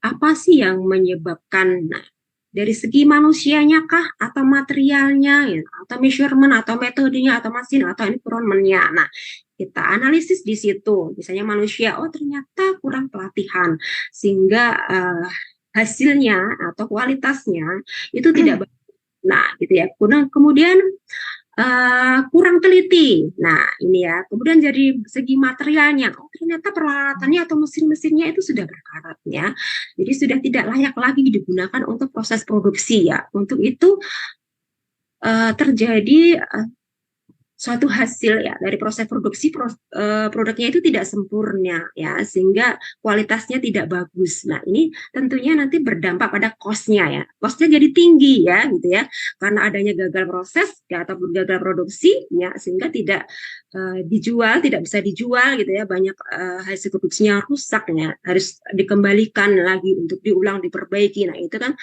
Apa sih yang menyebabkan? Nah, dari segi manusianya kah, atau materialnya, ya, atau measurement, atau metodenya, atau mesin, atau environment-nya. Nah, kita analisis di situ. Misalnya manusia, oh ternyata kurang pelatihan, sehingga hasilnya atau kualitasnya itu tidak bagus. Nah, gitu ya. Kemudian kurang teliti. Nah, ini ya. Kemudian dari segi materialnya, oh ternyata peralatannya atau mesin-mesinnya itu sudah berkarat ya. Jadi sudah tidak layak lagi digunakan untuk proses produksi ya. Untuk itu terjadi suatu hasil ya dari proses produksi, produknya itu tidak sempurna ya, sehingga kualitasnya tidak bagus. Nah, ini tentunya nanti berdampak pada cost-nya ya. Cost-nya jadi tinggi ya gitu ya, karena adanya gagal proses ya, ataupun gagal produksi ya, sehingga tidak tidak bisa dijual gitu ya, banyak hasil produksinya rusak ya, harus dikembalikan lagi untuk diulang, diperbaiki. Nah, itu kan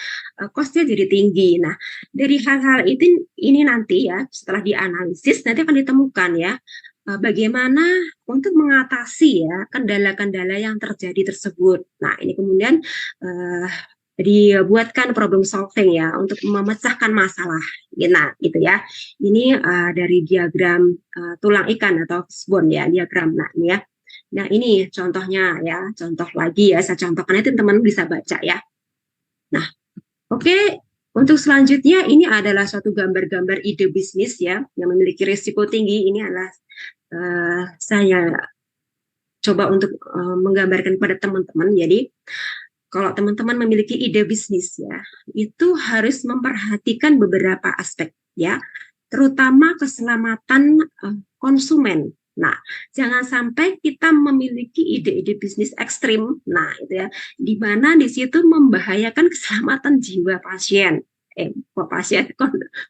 cost-nya jadi tinggi. Nah, dari hal-hal ini nanti ya, setelah dianalisis nanti akan ditemukan ya bagaimana untuk mengatasi ya kendala-kendala yang terjadi tersebut. Nah, ini kemudian dibuatkan problem solving ya untuk memecahkan masalah. Nah, gitu ya. Ini dari diagram tulang ikan atau fishbone ya, diagram. Nah, ini ya. Nah, ini contohnya ya, contoh lagi ya, saya contohkan itu teman-teman bisa baca ya. Nah, oke. Untuk selanjutnya, ini adalah suatu gambar-gambar ide bisnis ya, yang memiliki risiko tinggi. Ini adalah saya coba untuk menggambarkan kepada teman-teman. Jadi, kalau teman-teman memiliki ide bisnis ya, itu harus memperhatikan beberapa aspek ya, terutama keselamatan konsumen. Nah, jangan sampai kita memiliki ide-ide bisnis ekstrim, nah itu ya, di mana di situ membahayakan keselamatan jiwa pasien,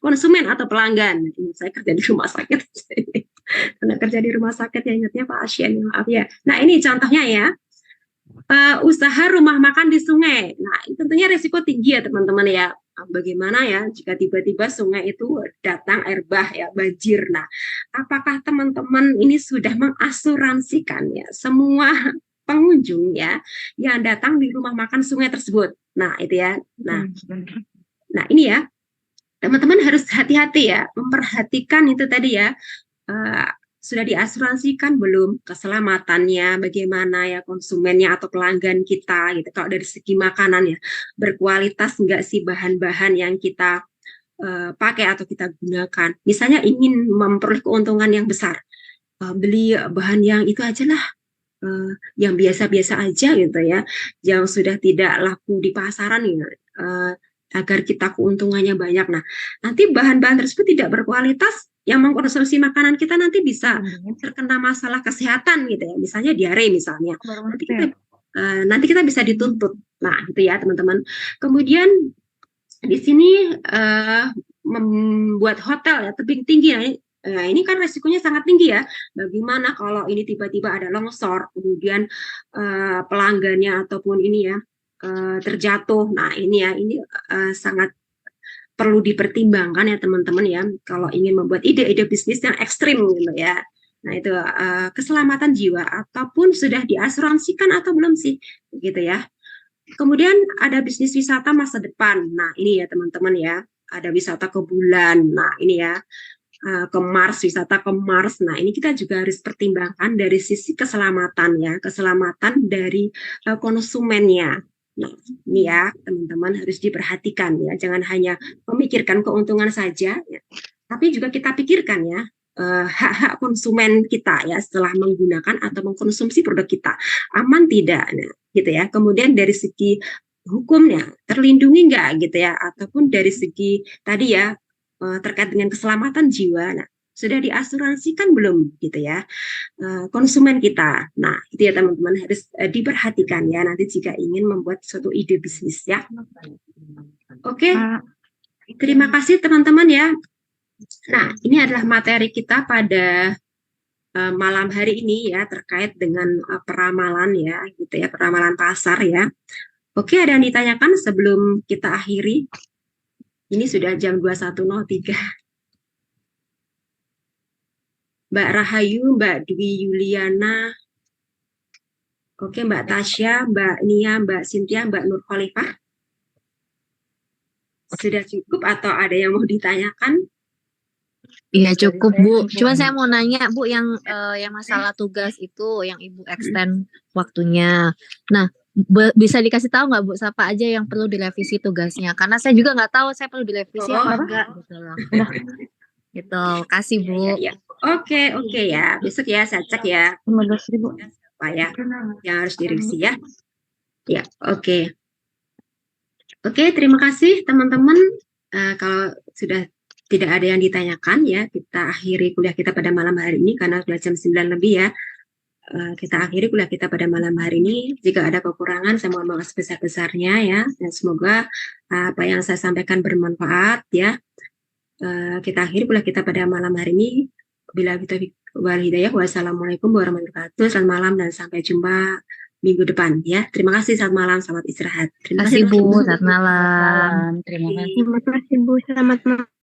konsumen atau pelanggan. Saya kerja di rumah sakit, karena kerja di rumah sakit ya ingatnya pasien, maaf ya. Nah, ini contohnya ya. usaha rumah makan di sungai. Nah, tentunya resiko tinggi ya teman-teman ya. Bagaimana ya jika tiba-tiba sungai itu datang air bah ya, banjir. Nah, apakah teman-teman ini sudah mengasuransikan ya semua pengunjung ya yang datang di rumah makan sungai tersebut? Nah, itu ya. Nah ini ya, teman-teman harus hati-hati ya, memperhatikan itu tadi ya. Sudah diasuransikan belum keselamatannya, bagaimana ya konsumennya atau pelanggan kita gitu. Kalau dari segi makanan ya, berkualitas enggak sih bahan-bahan yang kita pakai atau kita gunakan. Misalnya ingin memperoleh keuntungan yang besar, beli bahan yang itu aja lah, yang biasa-biasa aja gitu ya, yang sudah tidak laku di pasaran ya, agar kita keuntungannya banyak. Nah, nanti bahan-bahan tersebut tidak berkualitas, yang mengkonsumsi makanan kita nanti bisa terkena masalah kesehatan gitu ya, misalnya diare misalnya. Nanti kita bisa dituntut. Nah, gitu ya teman-teman. Kemudian di sini membuat hotel ya tebing tinggi. Nah, ini kan resikonya sangat tinggi ya. Bagaimana kalau ini tiba-tiba ada longsor, kemudian pelanggannya ataupun ini ya terjatuh. Nah, ini ya, ini sangat perlu dipertimbangkan ya teman-teman ya, kalau ingin membuat ide-ide bisnis yang ekstrim gitu ya. Nah, itu keselamatan jiwa ataupun sudah diasuransikan atau belum sih, gitu ya. Kemudian ada bisnis wisata masa depan. Nah, ini ya teman-teman ya, ada wisata ke bulan. Nah, ini ya, ke Mars, wisata ke Mars. Nah, ini kita juga harus pertimbangkan dari sisi keselamatan ya, keselamatan dari konsumennya. Nah, ini ya teman-teman harus diperhatikan ya, jangan hanya memikirkan keuntungan saja, ya, tapi juga kita pikirkan ya hak-hak konsumen kita ya setelah menggunakan atau mengkonsumsi produk kita, aman tidak, nah, gitu ya. Kemudian dari segi hukumnya terlindungi nggak gitu ya, ataupun dari segi tadi ya terkait dengan keselamatan jiwa. Nah, sudah diasuransikan belum gitu ya konsumen kita. Nah, itu ya teman-teman harus diperhatikan ya nanti jika ingin membuat suatu ide bisnis ya. Oke. Terima kasih teman-teman ya. Nah, ini adalah materi kita pada malam hari ini ya terkait dengan peramalan ya gitu ya, peramalan pasar ya. Oke, ada yang ditanyakan sebelum kita akhiri? Ini sudah jam 21.03. Mbak Rahayu, Mbak Dwi Yuliana, oke Mbak Tasya, Mbak Nia, Mbak Cynthia, Mbak Nur Khalifah. Sudah cukup atau ada yang mau ditanyakan? Iya cukup Bu. Cuma saya mau nanya Bu yang masalah tugas itu yang Ibu extend waktunya. Nah bisa dikasih tahu nggak Bu siapa aja yang perlu direvisi tugasnya? Karena saya juga nggak tahu saya perlu direvisi apa enggak gitu loh. Gitu. Kasih Bu. Ya. Oke ya. Besok ya saya cek ya. 15.000. Apa ya yang harus direvisi ya? Ya, oke. Oke, terima kasih teman-teman. Kalau sudah tidak ada yang ditanyakan ya, kita akhiri kuliah kita pada malam hari ini karena sudah jam 9 lebih ya. Kita akhiri kuliah kita pada malam hari ini. Jika ada kekurangan, saya mohon maaf sebesar-besarnya ya. Dan semoga apa yang saya sampaikan bermanfaat ya. Kita akhiri kuliah kita pada malam hari ini. Bila kita wal hidayah, wassalamualaikum warahmatullahi wabarakatuh. Selamat malam dan sampai jumpa minggu depan ya. Terima kasih, selamat malam, selamat istirahat. Terima kasih Bu, selamat malam. Terima kasih Bu, selamat malam.